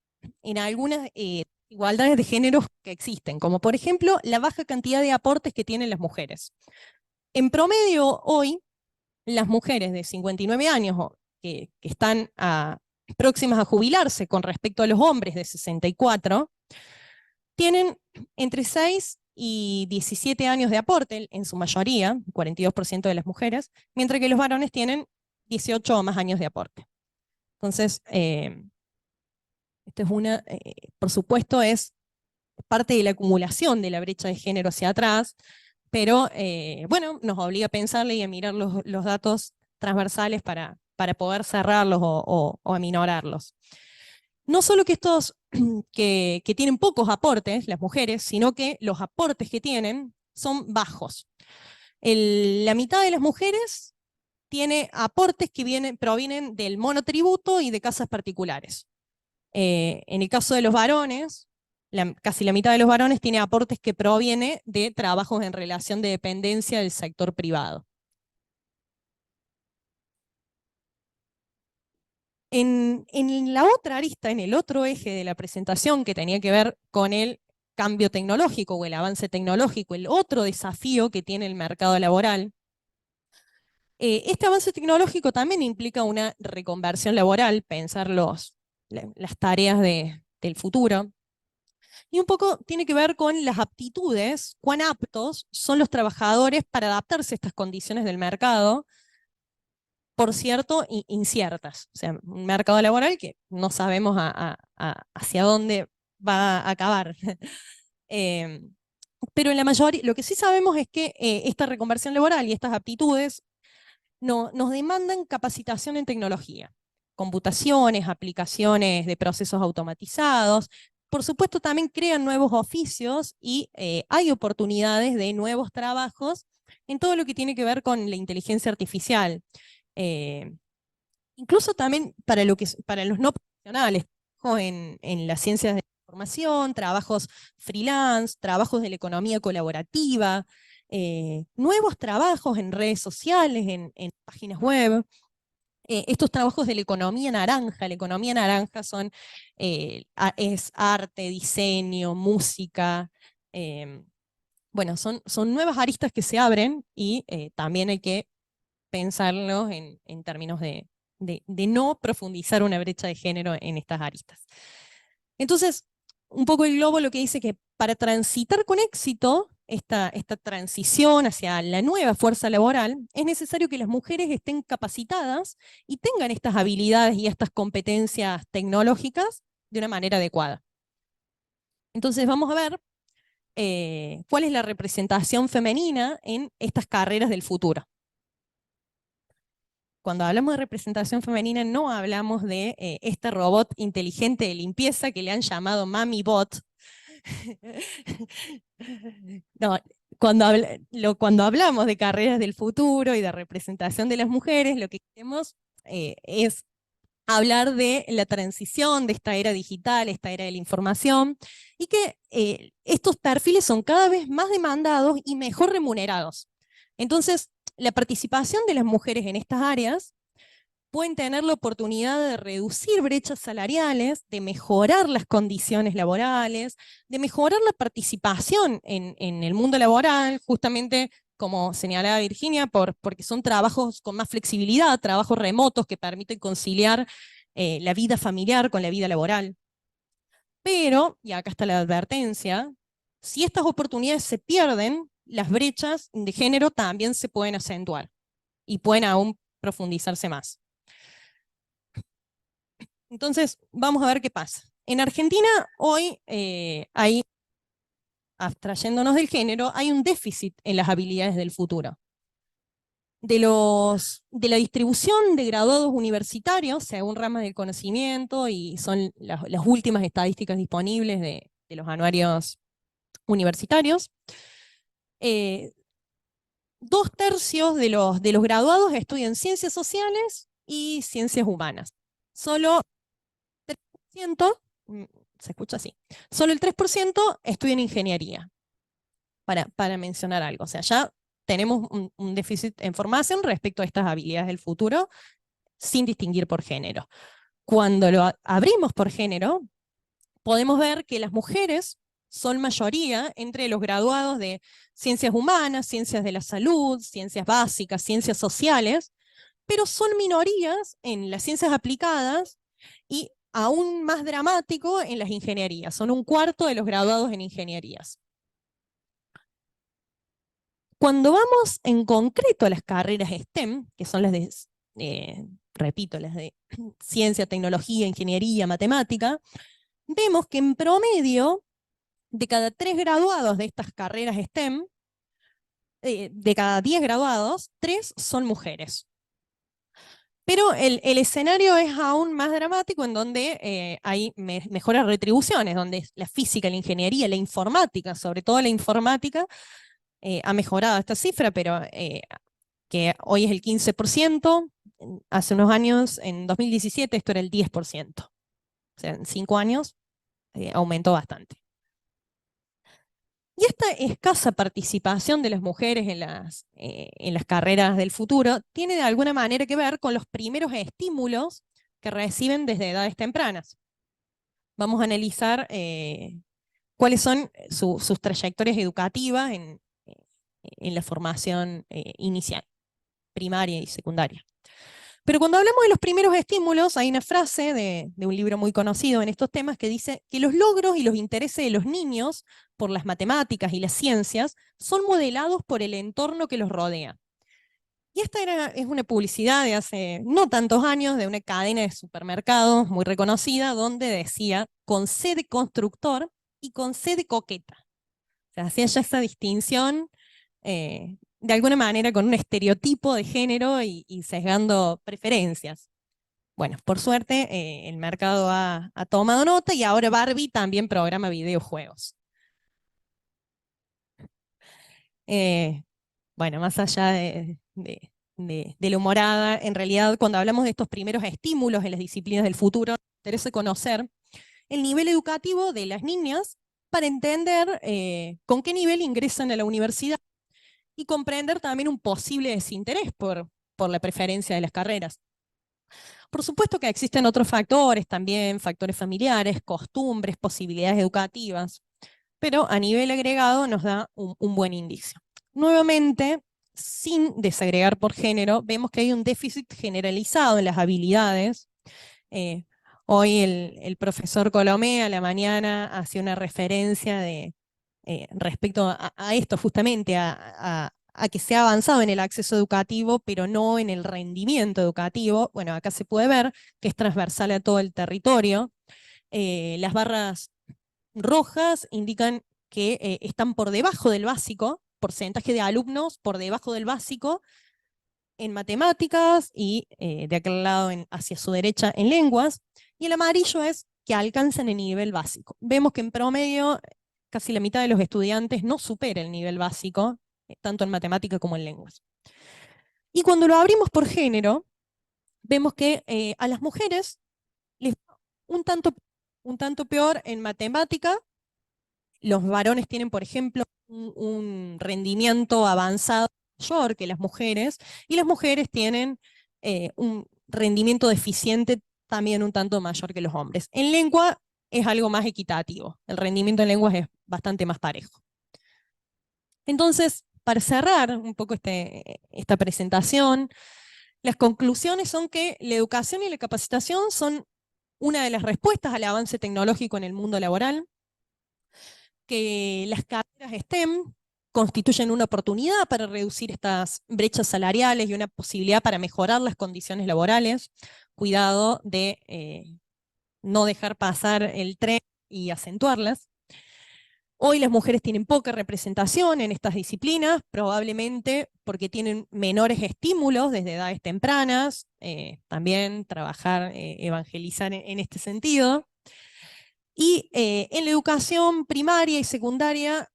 igualdades de géneros que existen, como por ejemplo la baja cantidad de aportes que tienen las mujeres. En promedio hoy, las mujeres de 59 años que están próximas a jubilarse con respecto a los hombres de 64, tienen entre 6 y 17 años de aporte, en su mayoría, 42% de las mujeres, mientras que los varones tienen 18 o más años de aporte. Entonces, esta es por supuesto, es parte de la acumulación de la brecha de género hacia atrás, pero bueno, nos obliga a pensarle y a mirar los datos transversales para poder cerrarlos o aminorarlos. No solo que estos que tienen pocos aportes, las mujeres, sino que los aportes que tienen son bajos. La mitad de las mujeres tiene aportes que provienen del monotributo y de casas particulares. En el caso de los varones, casi la mitad de los varones tiene aportes que provienen de trabajos en relación de dependencia del sector privado. En la otra arista, en el otro eje de la presentación que tenía que ver con el cambio tecnológico o el avance tecnológico, el otro desafío que tiene el mercado laboral, este avance tecnológico también implica una reconversión laboral, pensar las tareas del futuro, y un poco tiene que ver con las aptitudes, cuán aptos son los trabajadores para adaptarse a estas condiciones del mercado, por cierto, inciertas. O sea, un mercado laboral que no sabemos hacia dónde va a acabar. Pero en la mayoría, lo que sí sabemos es que esta reconversión laboral y estas aptitudes nos demandan capacitación en tecnología, computaciones, aplicaciones de procesos automatizados. Por supuesto, también crean nuevos oficios y hay oportunidades de nuevos trabajos en todo lo que tiene que ver con la inteligencia artificial. Incluso también para los no profesionales, en las ciencias de la información, trabajos freelance, trabajos de la economía colaborativa, nuevos trabajos en redes sociales, en páginas web. estos trabajos de la economía naranja son, es arte, diseño, música, bueno, son nuevas aristas que se abren y también hay que pensarlo en términos de no profundizar una brecha de género en estas aristas. Entonces, un poco el globo lo que dice que para transitar con éxito esta transición hacia la nueva fuerza laboral, es necesario que las mujeres estén capacitadas y tengan estas habilidades y estas competencias tecnológicas de una manera adecuada. Entonces vamos a ver cuál es la representación femenina en estas carreras del futuro. Cuando hablamos de representación femenina no hablamos de este robot inteligente de limpieza que le han llamado Mami Bot. No, cuando hablamos de carreras del futuro y de representación de las mujeres, lo que queremos es hablar de la transición de esta era digital, esta era de la información, y que estos perfiles son cada vez más demandados y mejor remunerados. Entonces, la participación de las mujeres en estas áreas pueden tener la oportunidad de reducir brechas salariales, de mejorar las condiciones laborales, de mejorar la participación en el mundo laboral, justamente como señalaba Virginia, porque son trabajos con más flexibilidad, trabajos remotos que permiten conciliar la vida familiar con la vida laboral. Pero, y acá está la advertencia, si estas oportunidades se pierden, las brechas de género también se pueden acentuar y pueden aún profundizarse más. Entonces, vamos a ver qué pasa. En Argentina hoy hay, abstrayéndonos del género, hay un déficit en las habilidades del futuro. De la distribución de graduados universitarios, según ramas del conocimiento, y son las últimas estadísticas disponibles de los anuarios universitarios, 2/3 de los graduados estudian ciencias sociales y ciencias humanas. Solo 3%, se escucha así, solo el 3% estudian ingeniería, para mencionar algo. O sea, ya tenemos un déficit en formación respecto a estas habilidades del futuro, sin distinguir por género. Cuando lo abrimos por género, podemos ver que las mujeres son mayoría entre los graduados de ciencias humanas, ciencias de la salud, ciencias básicas, ciencias sociales, pero son minorías en las ciencias aplicadas y aún más dramático en las ingenierías. Son 1/4 de los graduados en ingenierías. Cuando vamos en concreto a las carreras STEM, que son las de, repito, las de ciencia, tecnología, ingeniería, matemática, vemos que en promedio, de cada 3 graduados de estas carreras STEM, de cada 10 graduados, 3 son mujeres. Pero el escenario es aún más dramático, en donde hay mejores retribuciones, donde la física, la ingeniería, la informática, sobre todo la informática, ha mejorado esta cifra, pero que hoy es el 15%, hace unos años, en 2017, esto era el 10%. O sea, en 5 años aumentó bastante. Y esta escasa participación de las mujeres en las carreras del futuro tiene de alguna manera que ver con los primeros estímulos que reciben desde edades tempranas. Vamos a analizar cuáles son sus trayectorias educativas en la formación inicial, primaria y secundaria. Pero cuando hablamos de los primeros estímulos, hay una frase de un libro muy conocido en estos temas que dice que los logros y los intereses de los niños por las matemáticas y las ciencias son modelados por el entorno que los rodea. Y esta es una publicidad de hace no tantos años de una cadena de supermercados muy reconocida, donde decía con C de constructor y con C de coqueta. O sea, hacía ya esa distinción de alguna manera con un estereotipo de género y sesgando preferencias. Bueno, por suerte el mercado ha tomado nota y ahora Barbie también programa videojuegos. Bueno, más allá de la humorada, en realidad cuando hablamos de estos primeros estímulos en las disciplinas del futuro, nos interesa conocer el nivel educativo de las niñas para entender con qué nivel ingresan a la universidad y comprender también un posible desinterés por la preferencia de las carreras. Por supuesto que existen otros factores también, factores familiares, costumbres, posibilidades educativas, pero a nivel agregado nos da un buen indicio. Nuevamente, sin desagregar por género, vemos que hay un déficit generalizado en las habilidades. Hoy el profesor Colomé a la mañana hacía una referencia respecto a esto, justamente a que se ha avanzado en el acceso educativo, pero no en el rendimiento educativo. Bueno, acá se puede ver que es transversal a todo el territorio. Las barras rojas indican que están por debajo del básico, porcentaje de alumnos por debajo del básico en matemáticas y de aquel lado hacia su derecha en lenguas, y el amarillo es que alcanzan el nivel básico. Vemos que en promedio casi la mitad de los estudiantes no supera el nivel básico, tanto en matemática como en lenguas. Y cuando lo abrimos por género, vemos que a las mujeres les va un tanto peor en matemática. Los varones tienen, por ejemplo, un rendimiento avanzado mayor que las mujeres, y las mujeres tienen un rendimiento deficiente también un tanto mayor que los hombres. En lengua es algo más equitativo, el rendimiento en lenguas es bastante más parejo. Entonces, para cerrar un poco esta presentación, las conclusiones son que la educación y la capacitación son una de las respuestas al avance tecnológico en el mundo laboral, que las carreras STEM constituyen una oportunidad para reducir estas brechas salariales y una posibilidad para mejorar las condiciones laborales. Cuidado de no dejar pasar el tren y acentuarlas. Hoy las mujeres tienen poca representación en estas disciplinas, probablemente porque tienen menores estímulos desde edades tempranas, también trabajar, evangelizar en este sentido. Y en la educación primaria y secundaria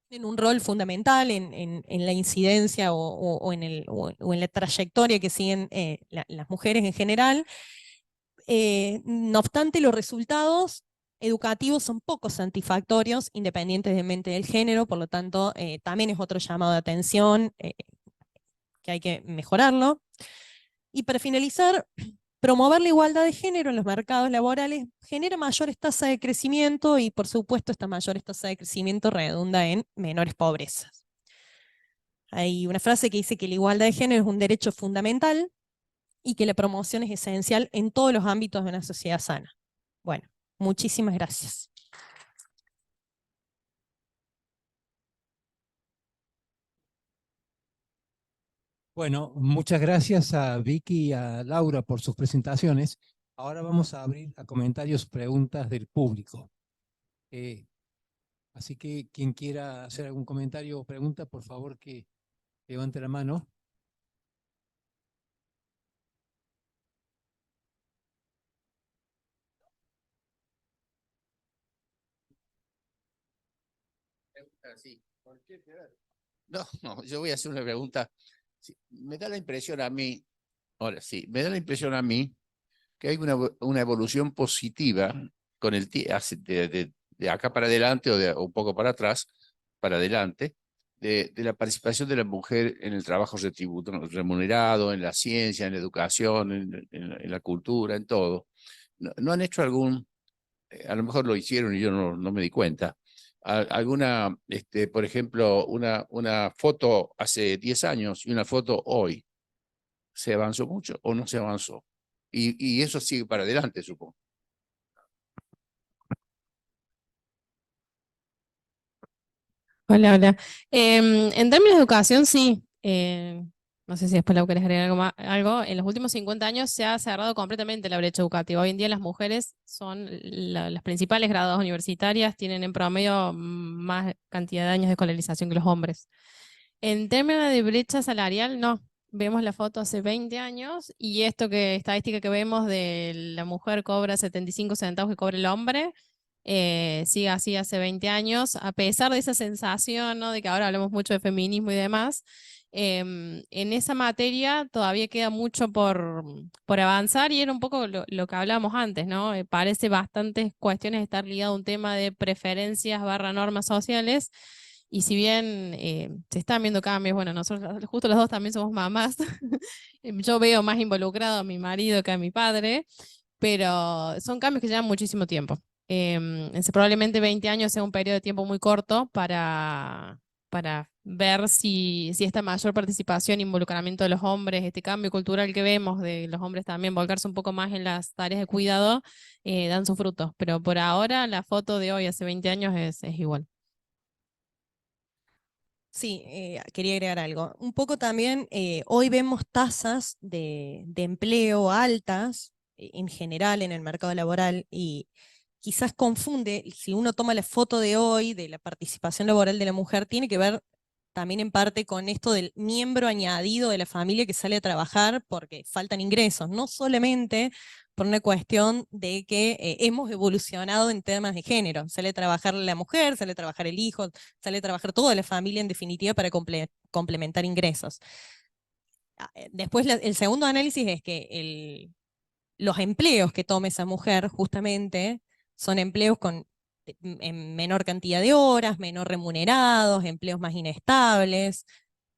tienen un rol fundamental en la incidencia o en la trayectoria que siguen las mujeres en general. No obstante, los resultados educativos son poco satisfactorios, independientemente del género, por lo tanto, también es otro llamado de atención que hay que mejorarlo. Y para finalizar, promover la igualdad de género en los mercados laborales genera mayores tasas de crecimiento y, por supuesto, esta mayores tasas de crecimiento redunda en menores pobrezas. Hay una frase que dice que la igualdad de género es un derecho fundamental y que la promoción es esencial en todos los ámbitos de una sociedad sana. Bueno, muchísimas gracias. Bueno, muchas gracias a Vicky y a Laura por sus presentaciones. Ahora vamos a abrir a comentarios, preguntas del público. Así que quien quiera hacer algún comentario o pregunta, por favor que levante la mano. Sí. No, yo voy a hacer una pregunta. Sí, me da la impresión a mí, ahora sí, me da la impresión a mí que hay una evolución positiva con el de acá para adelante o un poco para atrás, para adelante, de la participación de la mujer en el trabajo remunerado, en la ciencia, en la educación, en la cultura, en todo. ¿No han hecho algún, a lo mejor lo hicieron y yo no me di cuenta, alguna, por ejemplo, una foto hace 10 años y una foto hoy? ¿Se avanzó mucho o no se avanzó? Y eso sigue para adelante, supongo. Hola, hola. En términos de educación, sí. No sé si después le querés agregar algo. En los últimos 50 años se ha cerrado completamente la brecha educativa. Hoy en día las mujeres son las principales graduadas universitarias, tienen en promedio más cantidad de años de escolarización que los hombres. En términos de brecha salarial, no. Vemos la foto hace 20 años y estadística que vemos de la mujer cobra 75 centavos que cobra el hombre, sigue así hace 20 años, a pesar de esa sensación, ¿no?, de que ahora hablamos mucho de feminismo y demás. En esa materia todavía queda mucho por avanzar y era un poco lo que hablábamos antes, ¿no? Parece bastantes cuestiones estar ligado a un tema de preferencias / normas sociales, Y si bien se están viendo cambios, bueno, nosotros justo los dos también somos mamás, yo veo más involucrado a mi marido que a mi padre, pero son cambios que llevan muchísimo tiempo. Probablemente 20 años sea un periodo de tiempo muy corto para ver si esta mayor participación e involucramiento de los hombres, este cambio cultural que vemos de los hombres también volcarse un poco más en las tareas de cuidado, dan sus frutos. Pero por ahora la foto de hoy, hace 20 años, es igual. Sí, quería agregar algo. Un poco también, hoy vemos tasas de empleo altas en general en el mercado laboral y quizás confunde, si uno toma la foto de hoy de la participación laboral de la mujer, tiene que ver también en parte con esto del miembro añadido de la familia que sale a trabajar porque faltan ingresos, no solamente por una cuestión de que hemos evolucionado en temas de género. Sale a trabajar la mujer, sale a trabajar el hijo, sale a trabajar toda la familia en definitiva para complementar ingresos. Después el segundo análisis es que los empleos que tome esa mujer justamente son empleos en menor cantidad de horas, menor remunerados, empleos más inestables,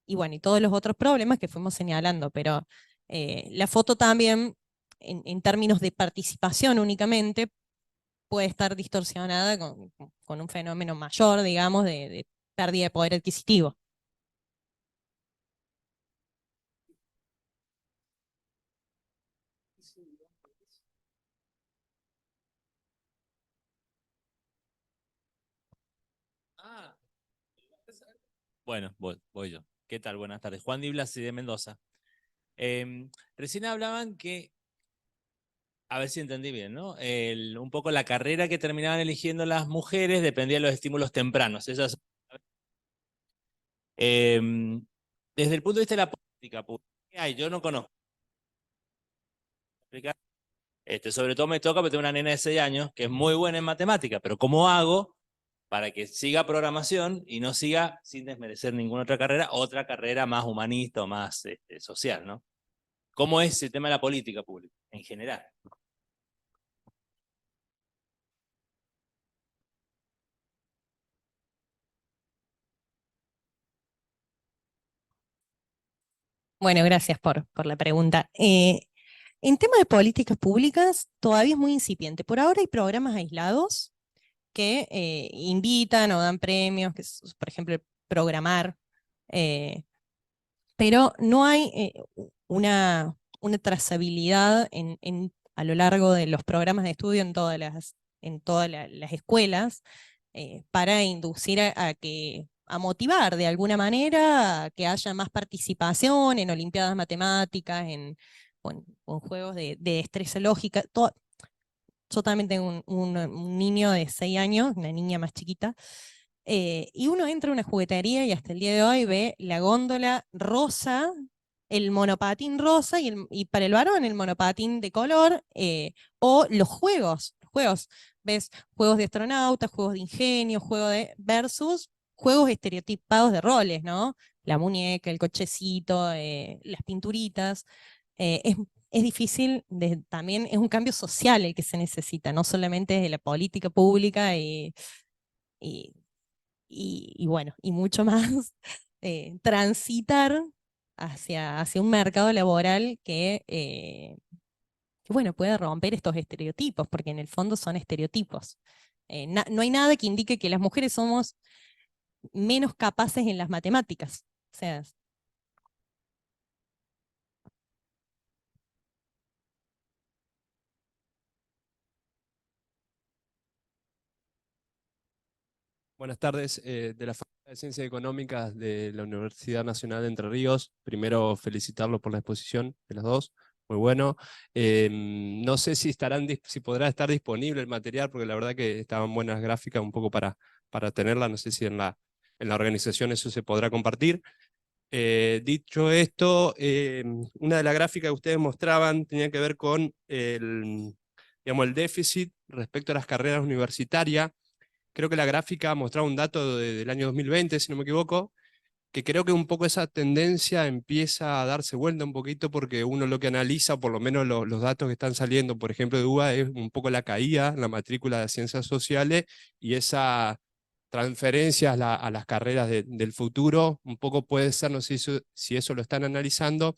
y bueno, y todos los otros problemas que fuimos señalando, pero la foto también, en términos de participación únicamente, puede estar distorsionada con un fenómeno mayor, digamos, de pérdida de poder adquisitivo. Bueno, voy yo. ¿Qué tal? Buenas tardes. Juan Di Blasi de Mendoza. Recién hablaban que, a ver si entendí bien, ¿no? Un poco la carrera que terminaban eligiendo las mujeres dependía de los estímulos tempranos. Desde el punto de vista de la política, yo no conozco. Sobre todo me toca porque tengo una nena de 6 años que es muy buena en matemáticas, pero ¿cómo hago para que siga programación y no siga, sin desmerecer ninguna otra carrera más humanista o más social, ¿no? ¿Cómo es el tema de la política pública en general? Bueno, gracias por la pregunta. En tema de políticas públicas, todavía es muy incipiente. Por ahora hay programas aislados que invitan o dan premios, que es, por ejemplo, el programar, pero no hay una trazabilidad a lo largo de los programas de estudio en todas las escuelas para inducir a motivar de alguna manera a que haya más participación en olimpiadas matemáticas, o en juegos de destreza lógica. Yo también tengo un niño de 6 años, una niña más chiquita, y uno entra a una juguetería y hasta el día de hoy ve la góndola rosa, el monopatín rosa y para el varón el monopatín de color, o los juegos, ves juegos de astronautas, juegos de ingenio, versus juegos estereotipados de roles, ¿no? La muñeca, el cochecito, las pinturitas. Es difícil, también es un cambio social el que se necesita, no solamente desde la política pública y bueno, y mucho más, transitar hacia un mercado laboral que, bueno, pueda romper estos estereotipos, porque en el fondo son estereotipos. No hay nada que indique que las mujeres somos menos capaces en las matemáticas. O sea, buenas tardes, de la Facultad de Ciencias Económicas de la Universidad Nacional de Entre Ríos. Primero felicitarlos por la exposición de los dos, muy bueno. No sé si podrá estar disponible el material, porque la verdad que estaban buenas gráficas un poco para tenerla, no sé si en la organización eso se podrá compartir. Dicho esto, una de las gráficas que ustedes mostraban tenía que ver con digamos, el déficit respecto a las carreras universitarias. Creo que la gráfica mostraba un dato del año 2020, si no me equivoco, que creo que un poco esa tendencia empieza a darse vuelta un poquito porque uno lo que analiza, por lo menos los datos que están saliendo, por ejemplo, de UBA, es un poco la caída en la matrícula de ciencias sociales y esa transferencias a las carreras del futuro, un poco puede ser, no sé si eso lo están analizando,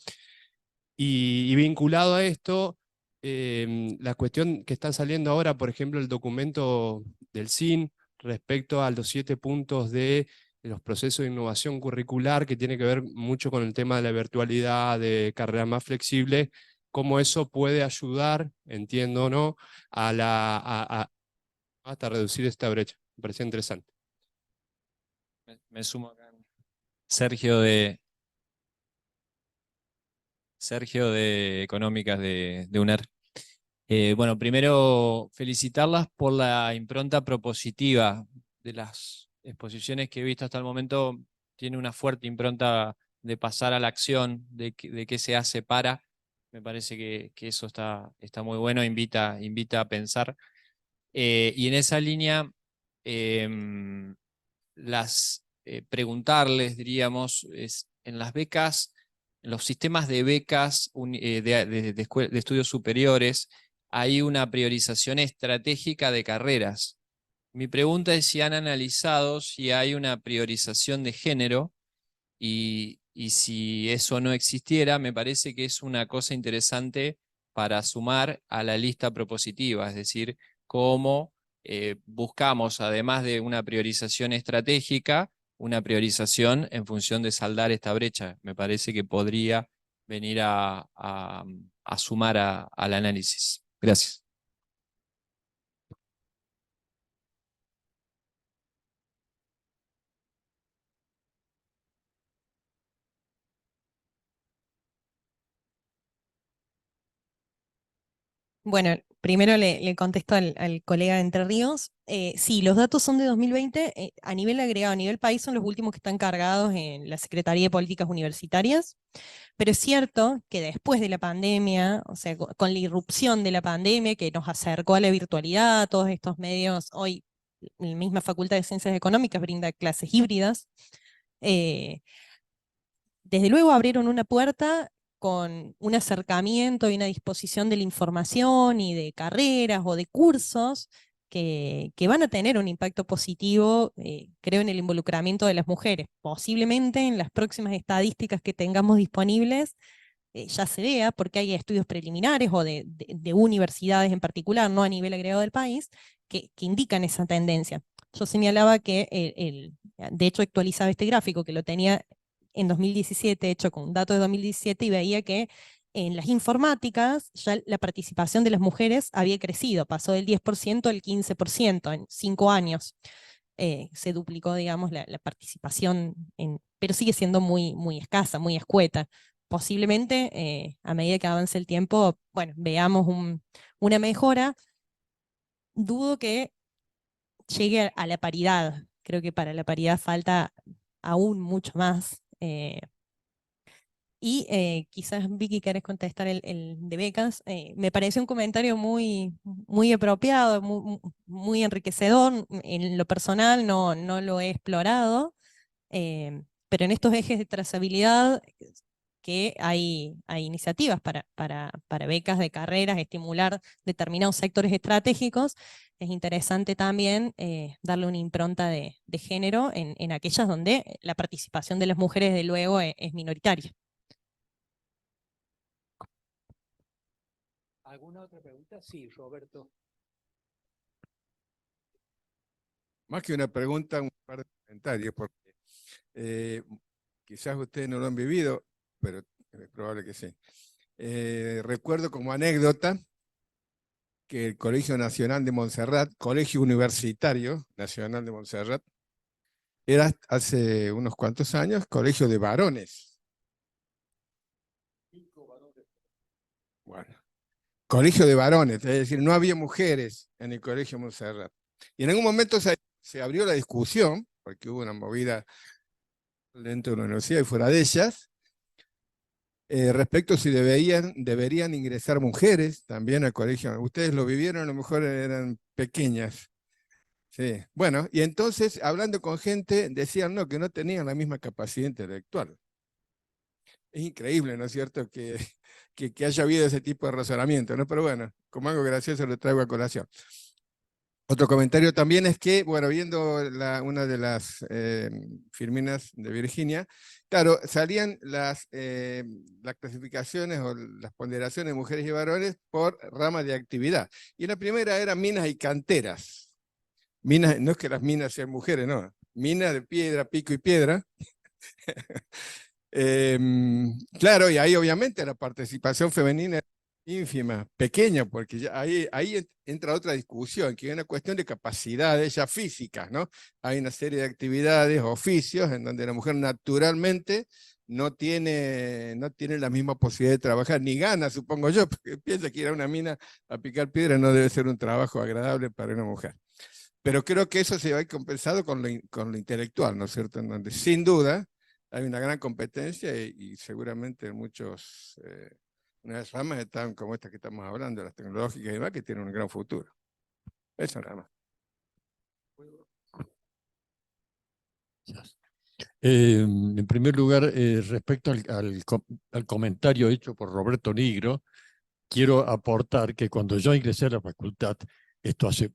y vinculado a esto, la cuestión que están saliendo ahora, por ejemplo, el documento del CIN respecto a los 7 puntos de los procesos de innovación curricular, que tiene que ver mucho con el tema de la virtualidad, de carreras más flexibles, cómo eso puede ayudar, entiendo, ¿no?, hasta reducir esta brecha. Me parecía interesante. Me sumo acá. Sergio de Económicas de UNER. Bueno, primero felicitarlas por la impronta propositiva de las exposiciones que he visto hasta el momento. Tiene una fuerte impronta de pasar a la acción, de qué se hace para. Me parece que eso está muy bueno, invita a pensar. Y en esa línea, preguntarles, diríamos, en las becas, en los sistemas de becas de estudios superiores, hay una priorización estratégica de carreras. Mi pregunta es si han analizado si hay una priorización de género y si eso no existiera, me parece que es una cosa interesante para sumar a la lista propositiva, es decir, cómo buscamos, además de una priorización estratégica, una priorización en función de saldar esta brecha. Me parece que podría venir a sumar al análisis. Gracias. Bueno, primero le contesto al colega de Entre Ríos. Sí, los datos son de 2020. A nivel agregado, a nivel país, son los últimos que están cargados en la Secretaría de Políticas Universitarias. Pero es cierto que después de la pandemia, o sea, con la irrupción de la pandemia que nos acercó a la virtualidad, todos estos medios, hoy la misma Facultad de Ciencias Económicas brinda clases híbridas, desde luego abrieron una puerta con un acercamiento y una disposición de la información y de carreras o de cursos que van a tener un impacto positivo, creo, en el involucramiento de las mujeres. Posiblemente en las próximas estadísticas que tengamos disponibles ya se vea, porque hay estudios preliminares o de universidades en particular, no a nivel agregado del país, que indican esa tendencia. Yo señalaba que, de hecho actualizaba este gráfico que lo tenía en 2017, hecho con datos de 2017, y veía que en las informáticas ya la participación de las mujeres había crecido, pasó del 10% al 15% en 5 años. Se duplicó, digamos, la participación, pero sigue siendo muy, muy escasa, muy escueta. Posiblemente, a medida que avance el tiempo, bueno, veamos una mejora. Dudo que llegue a la paridad. Creo que para la paridad falta aún mucho más. Y quizás, Vicky, querés contestar el de becas. Me parece un comentario muy, muy apropiado, muy enriquecedor. En lo personal no lo he explorado, pero en estos ejes de trazabilidad que hay iniciativas para becas de carreras, estimular determinados sectores estratégicos. Es interesante también darle una impronta de género en aquellas donde la participación de las mujeres, de luego, es minoritaria. ¿Alguna otra pregunta? Sí, Roberto. Más que una pregunta, un par de comentarios, porque quizás ustedes no lo han vivido, pero es probable que sí. Recuerdo como anécdota que el Colegio Nacional de Montserrat, Colegio Universitario Nacional de Montserrat, era hace unos cuantos años colegio de varones. Bueno, colegio de varones, es decir, no había mujeres en el Colegio Montserrat. Y en algún momento se abrió la discusión, porque hubo una movida dentro de la universidad y fuera de ellas, respecto a si deberían ingresar mujeres también al colegio. Ustedes lo vivieron, a lo mejor eran pequeñas. Sí. Bueno, y entonces, hablando con gente, decían no, que no tenían la misma capacidad intelectual. Es increíble, ¿no es cierto?, que haya habido ese tipo de razonamiento, ¿no? Pero bueno, como algo gracioso lo traigo a colación. Otro comentario también es que, bueno, viendo una de las filminas de Virginia, claro, salían las clasificaciones o las ponderaciones de mujeres y varones por rama de actividad. Y la primera era minas y canteras. Minas, no es que las minas sean mujeres, no. Minas de piedra, pico y piedra. Claro, y ahí obviamente la participación femenina es ínfima, pequeña, porque ya ahí entra otra discusión, que es una cuestión de capacidades ya físicas, ¿no? Hay una serie de actividades, oficios, en donde la mujer naturalmente no tiene la misma posibilidad de trabajar, ni gana, supongo yo, porque piensa que ir a una mina a picar piedra no debe ser un trabajo agradable para una mujer. Pero creo que eso se va a ir compensado con lo intelectual, ¿no es cierto? En donde sin duda hay una gran competencia y seguramente muchas ramas están como estas que estamos hablando, las tecnológicas y demás, que tienen un gran futuro. Eso nada más. En primer lugar, respecto al comentario hecho por Roberto Nigro, quiero aportar que cuando yo ingresé a la facultad, esto hace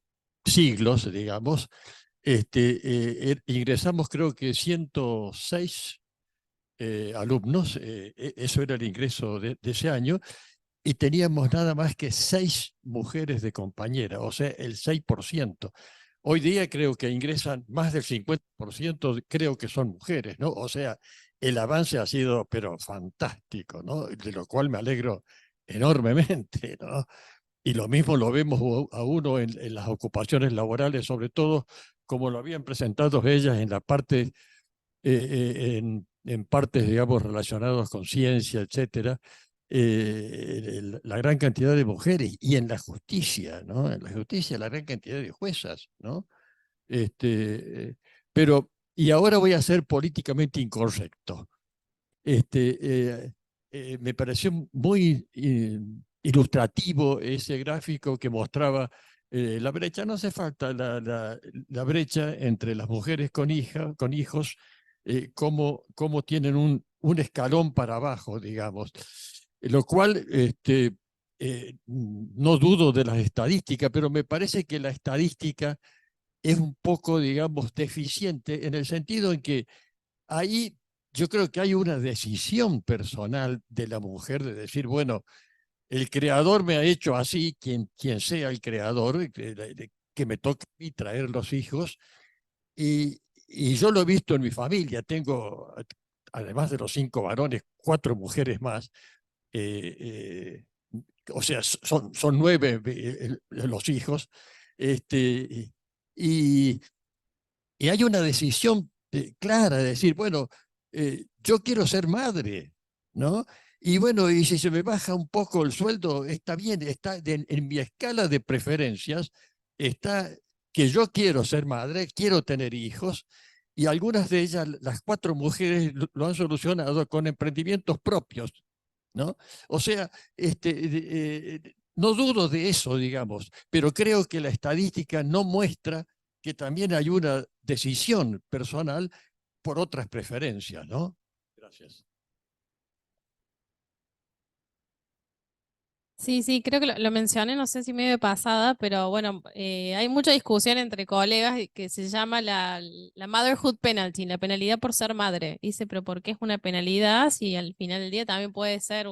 siglos, digamos, ingresamos creo que 106 alumnos, eso era el ingreso de ese año, y teníamos nada más que 6 mujeres de compañera, o sea, el 6%. Hoy día creo que ingresan más del 50%, creo que son mujeres, ¿no? O sea, el avance ha sido, pero fantástico, ¿no? De lo cual me alegro enormemente, ¿no? Y lo mismo lo vemos a uno en las ocupaciones laborales, sobre todo como lo habían presentado ellas en la parte, en partes, digamos, relacionadas con ciencia, etcétera, la gran cantidad de mujeres, y en la justicia, ¿no? En la justicia la gran cantidad de juezas, ¿no? Pero, y ahora voy a ser políticamente incorrecto. Me pareció muy ilustrativo ese gráfico que mostraba la brecha. No hace falta la brecha entre las mujeres con hijos, cómo tienen un escalón para abajo, digamos. Lo cual no dudo de las estadísticas, pero me parece que la estadística es un poco, digamos, deficiente en el sentido en que ahí yo creo que hay una decisión personal de la mujer de decir, bueno, el creador me ha hecho así, quien sea el creador, que me toque y traer los hijos, y yo lo he visto en mi familia, tengo, además de los 5 varones, 4 mujeres más, o sea, son 9 los hijos, y, y hay una decisión clara de decir, bueno, yo quiero ser madre, ¿no? Y bueno, y si se me baja un poco el sueldo, está bien, está en mi escala de preferencias, está que yo quiero ser madre, quiero tener hijos, y algunas de ellas, las 4 mujeres, lo han solucionado con emprendimientos propios, ¿no? O sea, no dudo de eso, digamos, pero creo que la estadística no muestra que también hay una decisión personal por otras preferencias, ¿no? Gracias. Sí, creo que lo mencioné, no sé si medio de pasada, pero bueno, hay mucha discusión entre colegas que se llama la motherhood penalty, la penalidad por ser madre. Dice, pero ¿por qué es una penalidad si al final del día también puede ser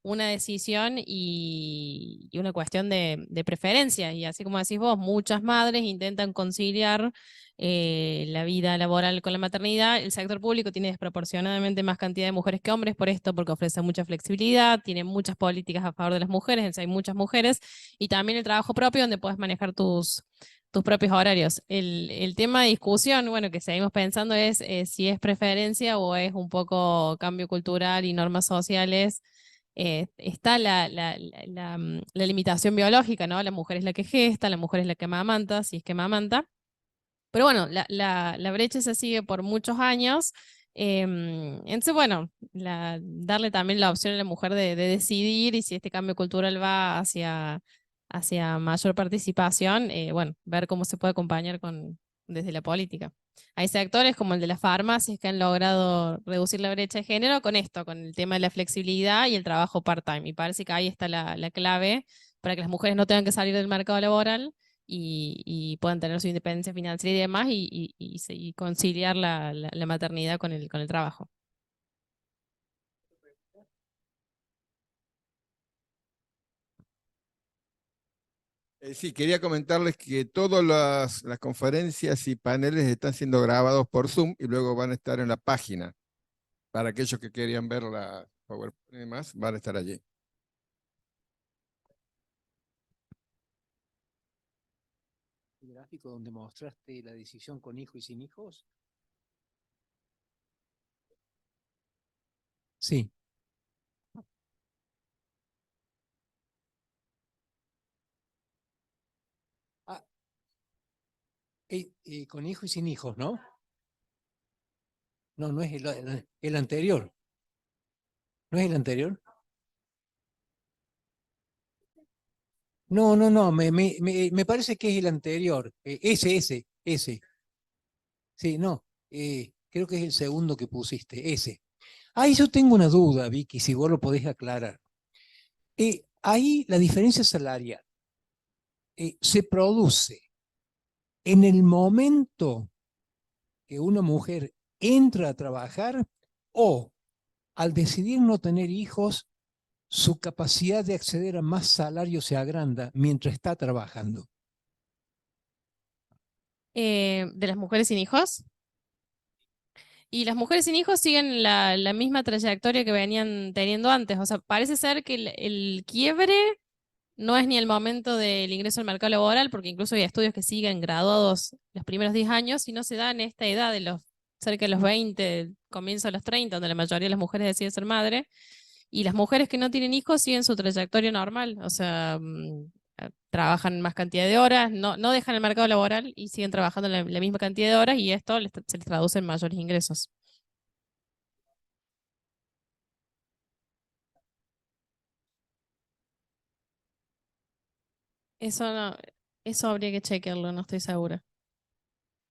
una decisión y una cuestión de preferencia? Y así como decís vos, muchas madres intentan conciliar la vida laboral con la maternidad. El sector público tiene desproporcionadamente más cantidad de mujeres que hombres por esto, porque ofrece mucha flexibilidad, tiene muchas políticas a favor de las mujeres, entonces hay muchas mujeres, y también el trabajo propio donde puedes manejar tus propios horarios. El tema de discusión, bueno, que seguimos pensando es si es preferencia o es un poco cambio cultural y normas sociales. Está la limitación biológica, ¿no? La mujer es la que gesta, la mujer es la que amamanta, si es que amamanta. Pero bueno, la brecha se sigue por muchos años. Entonces, bueno, darle también la opción a la mujer de decidir, y si este cambio cultural va hacia mayor participación, bueno, ver cómo se puede acompañar desde la política. Hay sectores como el de las farmacias que han logrado reducir la brecha de género con esto, con el tema de la flexibilidad y el trabajo part-time. Y parece que ahí está la clave para que las mujeres no tengan que salir del mercado laboral y puedan tener su independencia financiera y demás y conciliar la maternidad con el trabajo. Sí, quería comentarles que todas las conferencias y paneles están siendo grabados por Zoom y luego van a estar en la página. Para aquellos que querían ver la PowerPoint y demás, van a estar allí. El gráfico donde mostraste la decisión con hijos y sin hijos. Sí. Ah, con hijos y sin hijos, ¿no? No, no es el anterior. ¿No es el anterior? No, no, no, me parece que es el anterior. Ese. Sí, no, creo que es el segundo que pusiste, ese. Ahí yo tengo una duda, Vicky, si vos lo podés aclarar. Ahí la diferencia salarial se produce en el momento que una mujer entra a trabajar o al decidir no tener hijos, su capacidad de acceder a más salario se agranda mientras está trabajando. ¿De las mujeres sin hijos? Y las mujeres sin hijos siguen la misma trayectoria que venían teniendo antes. O sea, parece ser que el quiebre no es ni el momento del ingreso al mercado laboral, porque incluso hay estudios que siguen graduados los primeros 10 años, sino se da en esta edad de los cerca de los 20, comienzo de los 30, donde la mayoría de las mujeres deciden ser madre, y las mujeres que no tienen hijos siguen su trayectoria normal, o sea, trabajan más cantidad de horas, no dejan el mercado laboral y siguen trabajando la misma cantidad de horas y esto se les traduce en mayores ingresos. Eso no, eso habría que chequearlo, no estoy segura.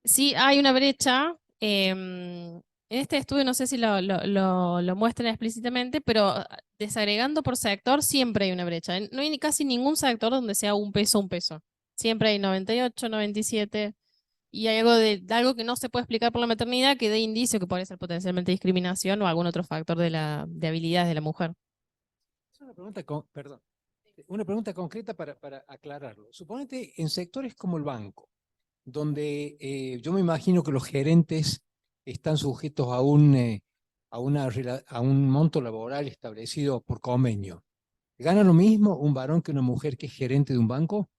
Sí, hay una brecha. En este estudio no sé si lo muestran explícitamente, pero desagregando por sector siempre hay una brecha. No hay casi ningún sector donde sea un peso. Siempre hay 98, 97, y hay algo que no se puede explicar por la maternidad que dé indicio que puede ser potencialmente discriminación o algún otro factor de habilidades de la mujer. Es una pregunta, perdón, una pregunta concreta para aclararlo. Suponete en sectores como el banco, donde yo me imagino que los gerentes están sujetos a a un monto laboral establecido por convenio. ¿Gana lo mismo un varón que una mujer que es gerente de un banco?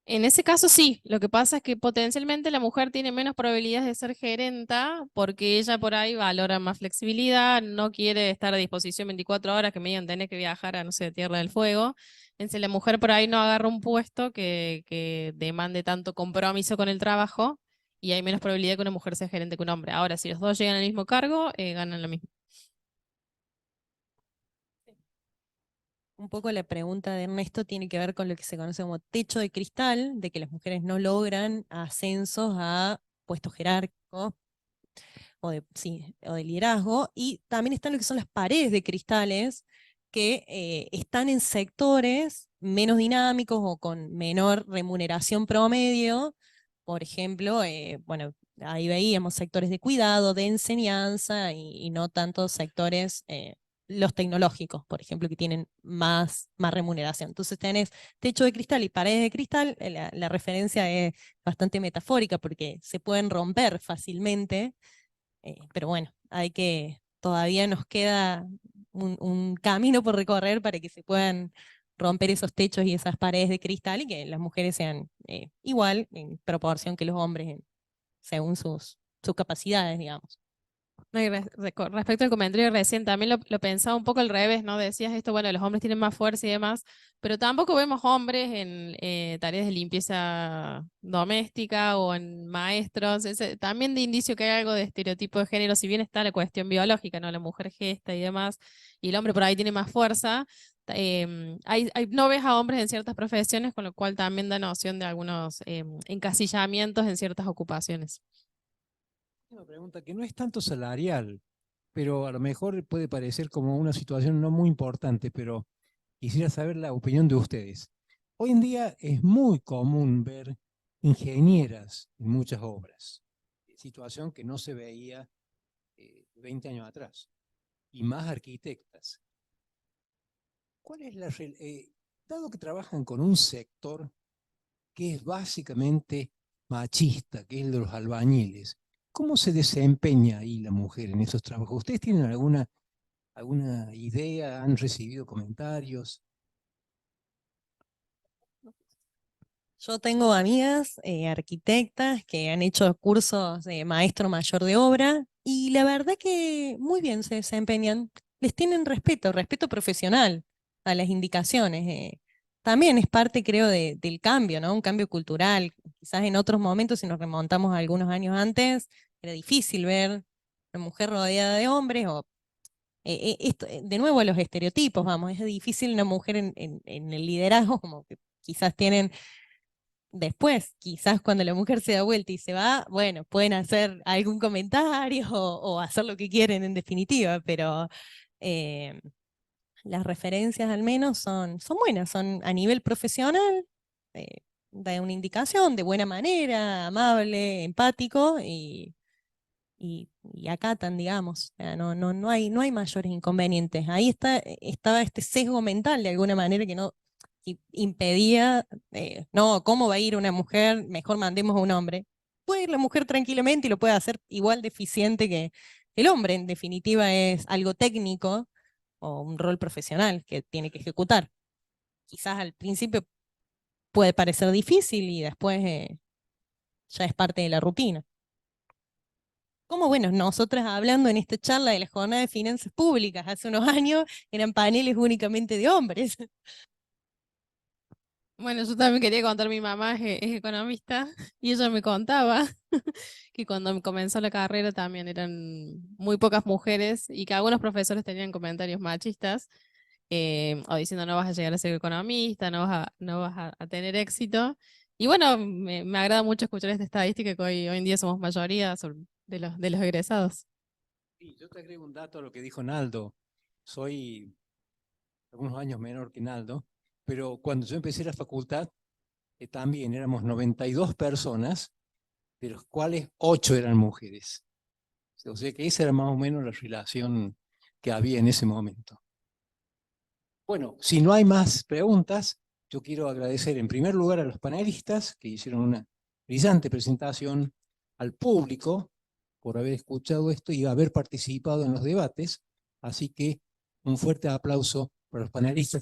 En ese caso sí, lo que pasa es que potencialmente la mujer tiene menos probabilidades de ser gerenta porque ella por ahí valora más flexibilidad, no quiere estar a disposición 24 horas que me digan tenés que viajar a, no sé, Tierra del Fuego. Entonces la mujer por ahí no agarra un puesto que demande tanto compromiso con el trabajo y hay menos probabilidad que una mujer sea gerente que un hombre. Ahora, si los dos llegan al mismo cargo, ganan lo mismo. Un poco la pregunta de Ernesto tiene que ver con lo que se conoce como techo de cristal, de que las mujeres no logran ascensos a puestos jerárquicos o de liderazgo, y también están lo que son las paredes de cristales, que están en sectores menos dinámicos o con menor remuneración promedio. Por ejemplo, bueno, ahí veíamos sectores de cuidado, de enseñanza y no tantos sectores los tecnológicos, por ejemplo, que tienen más remuneración. Entonces tenés techo de cristal y paredes de cristal, la referencia es bastante metafórica porque se pueden romper fácilmente, pero bueno, todavía nos queda un camino por recorrer para que se puedan romper esos techos y esas paredes de cristal y que las mujeres sean igual en proporción que los hombres según sus capacidades, digamos. No, y respecto al comentario recién, también lo pensaba un poco al revés, ¿no? Decías esto, bueno, los hombres tienen más fuerza y demás, pero tampoco vemos hombres en tareas de limpieza doméstica o en maestros. También de indicio que hay algo de estereotipo de género, si bien está la cuestión biológica, ¿no? La mujer gesta y demás, y el hombre por ahí tiene más fuerza. No ves a hombres en ciertas profesiones, con lo cual también da noción de algunos encasillamientos en ciertas ocupaciones. Una pregunta que no es tanto salarial, pero a lo mejor puede parecer como una situación no muy importante, pero quisiera saber la opinión de ustedes. Hoy en día es muy común ver ingenieras en muchas obras, situación que no se veía 20 años atrás, y más arquitectas. ¿Cuál es dado que trabajan con un sector que es básicamente machista, que es el de los albañiles, ¿cómo se desempeña ahí la mujer en esos trabajos? ¿Ustedes tienen alguna idea? ¿Han recibido comentarios? Yo tengo amigas arquitectas que han hecho cursos de maestro mayor de obra y la verdad que muy bien se desempeñan. Les tienen respeto, respeto profesional a las indicaciones. También es parte, creo, del cambio, ¿no? Un cambio cultural. Quizás en otros momentos, si nos remontamos a algunos años antes, era difícil ver una mujer rodeada de hombres o de nuevo los estereotipos, vamos, es difícil una mujer en el liderazgo, como que quizás tienen. Después, quizás cuando la mujer se da vuelta y se va, bueno, pueden hacer algún comentario o hacer lo que quieren en definitiva, pero las referencias al menos son buenas, son a nivel profesional, da una indicación de buena manera, amable, empático y acatan, digamos. O sea, no hay mayores inconvenientes. Ahí estaba este sesgo mental de alguna manera que no impedía, no, ¿cómo va a ir una mujer? Mejor mandemos a un hombre. Puede ir la mujer tranquilamente y lo puede hacer igual de eficiente que el hombre. En definitiva es algo técnico o un rol profesional que tiene que ejecutar. Quizás al principio puede parecer difícil y después ya es parte de la rutina. Como bueno, nosotras hablando en esta charla de la jornada de finanzas públicas hace unos años, eran paneles únicamente de hombres. Bueno, yo también quería contar, mi mamá es economista y ella me contaba que cuando comenzó la carrera también eran muy pocas mujeres y que algunos profesores tenían comentarios machistas o diciendo no vas a llegar a ser economista, no vas a tener éxito. Y bueno, me agrada mucho escuchar esta estadística que hoy en día somos mayoría de los egresados. Sí, yo te agrego un dato a lo que dijo Naldo. Soy algunos años menor que Naldo, pero cuando yo empecé la facultad, también éramos 92 personas, de los cuales 8 eran mujeres. O sea que esa era más o menos la relación que había en ese momento. Bueno, si no hay más preguntas, yo quiero agradecer en primer lugar a los panelistas que hicieron una brillante presentación, al público por haber escuchado esto y haber participado en los debates. Así que un fuerte aplauso para los panelistas.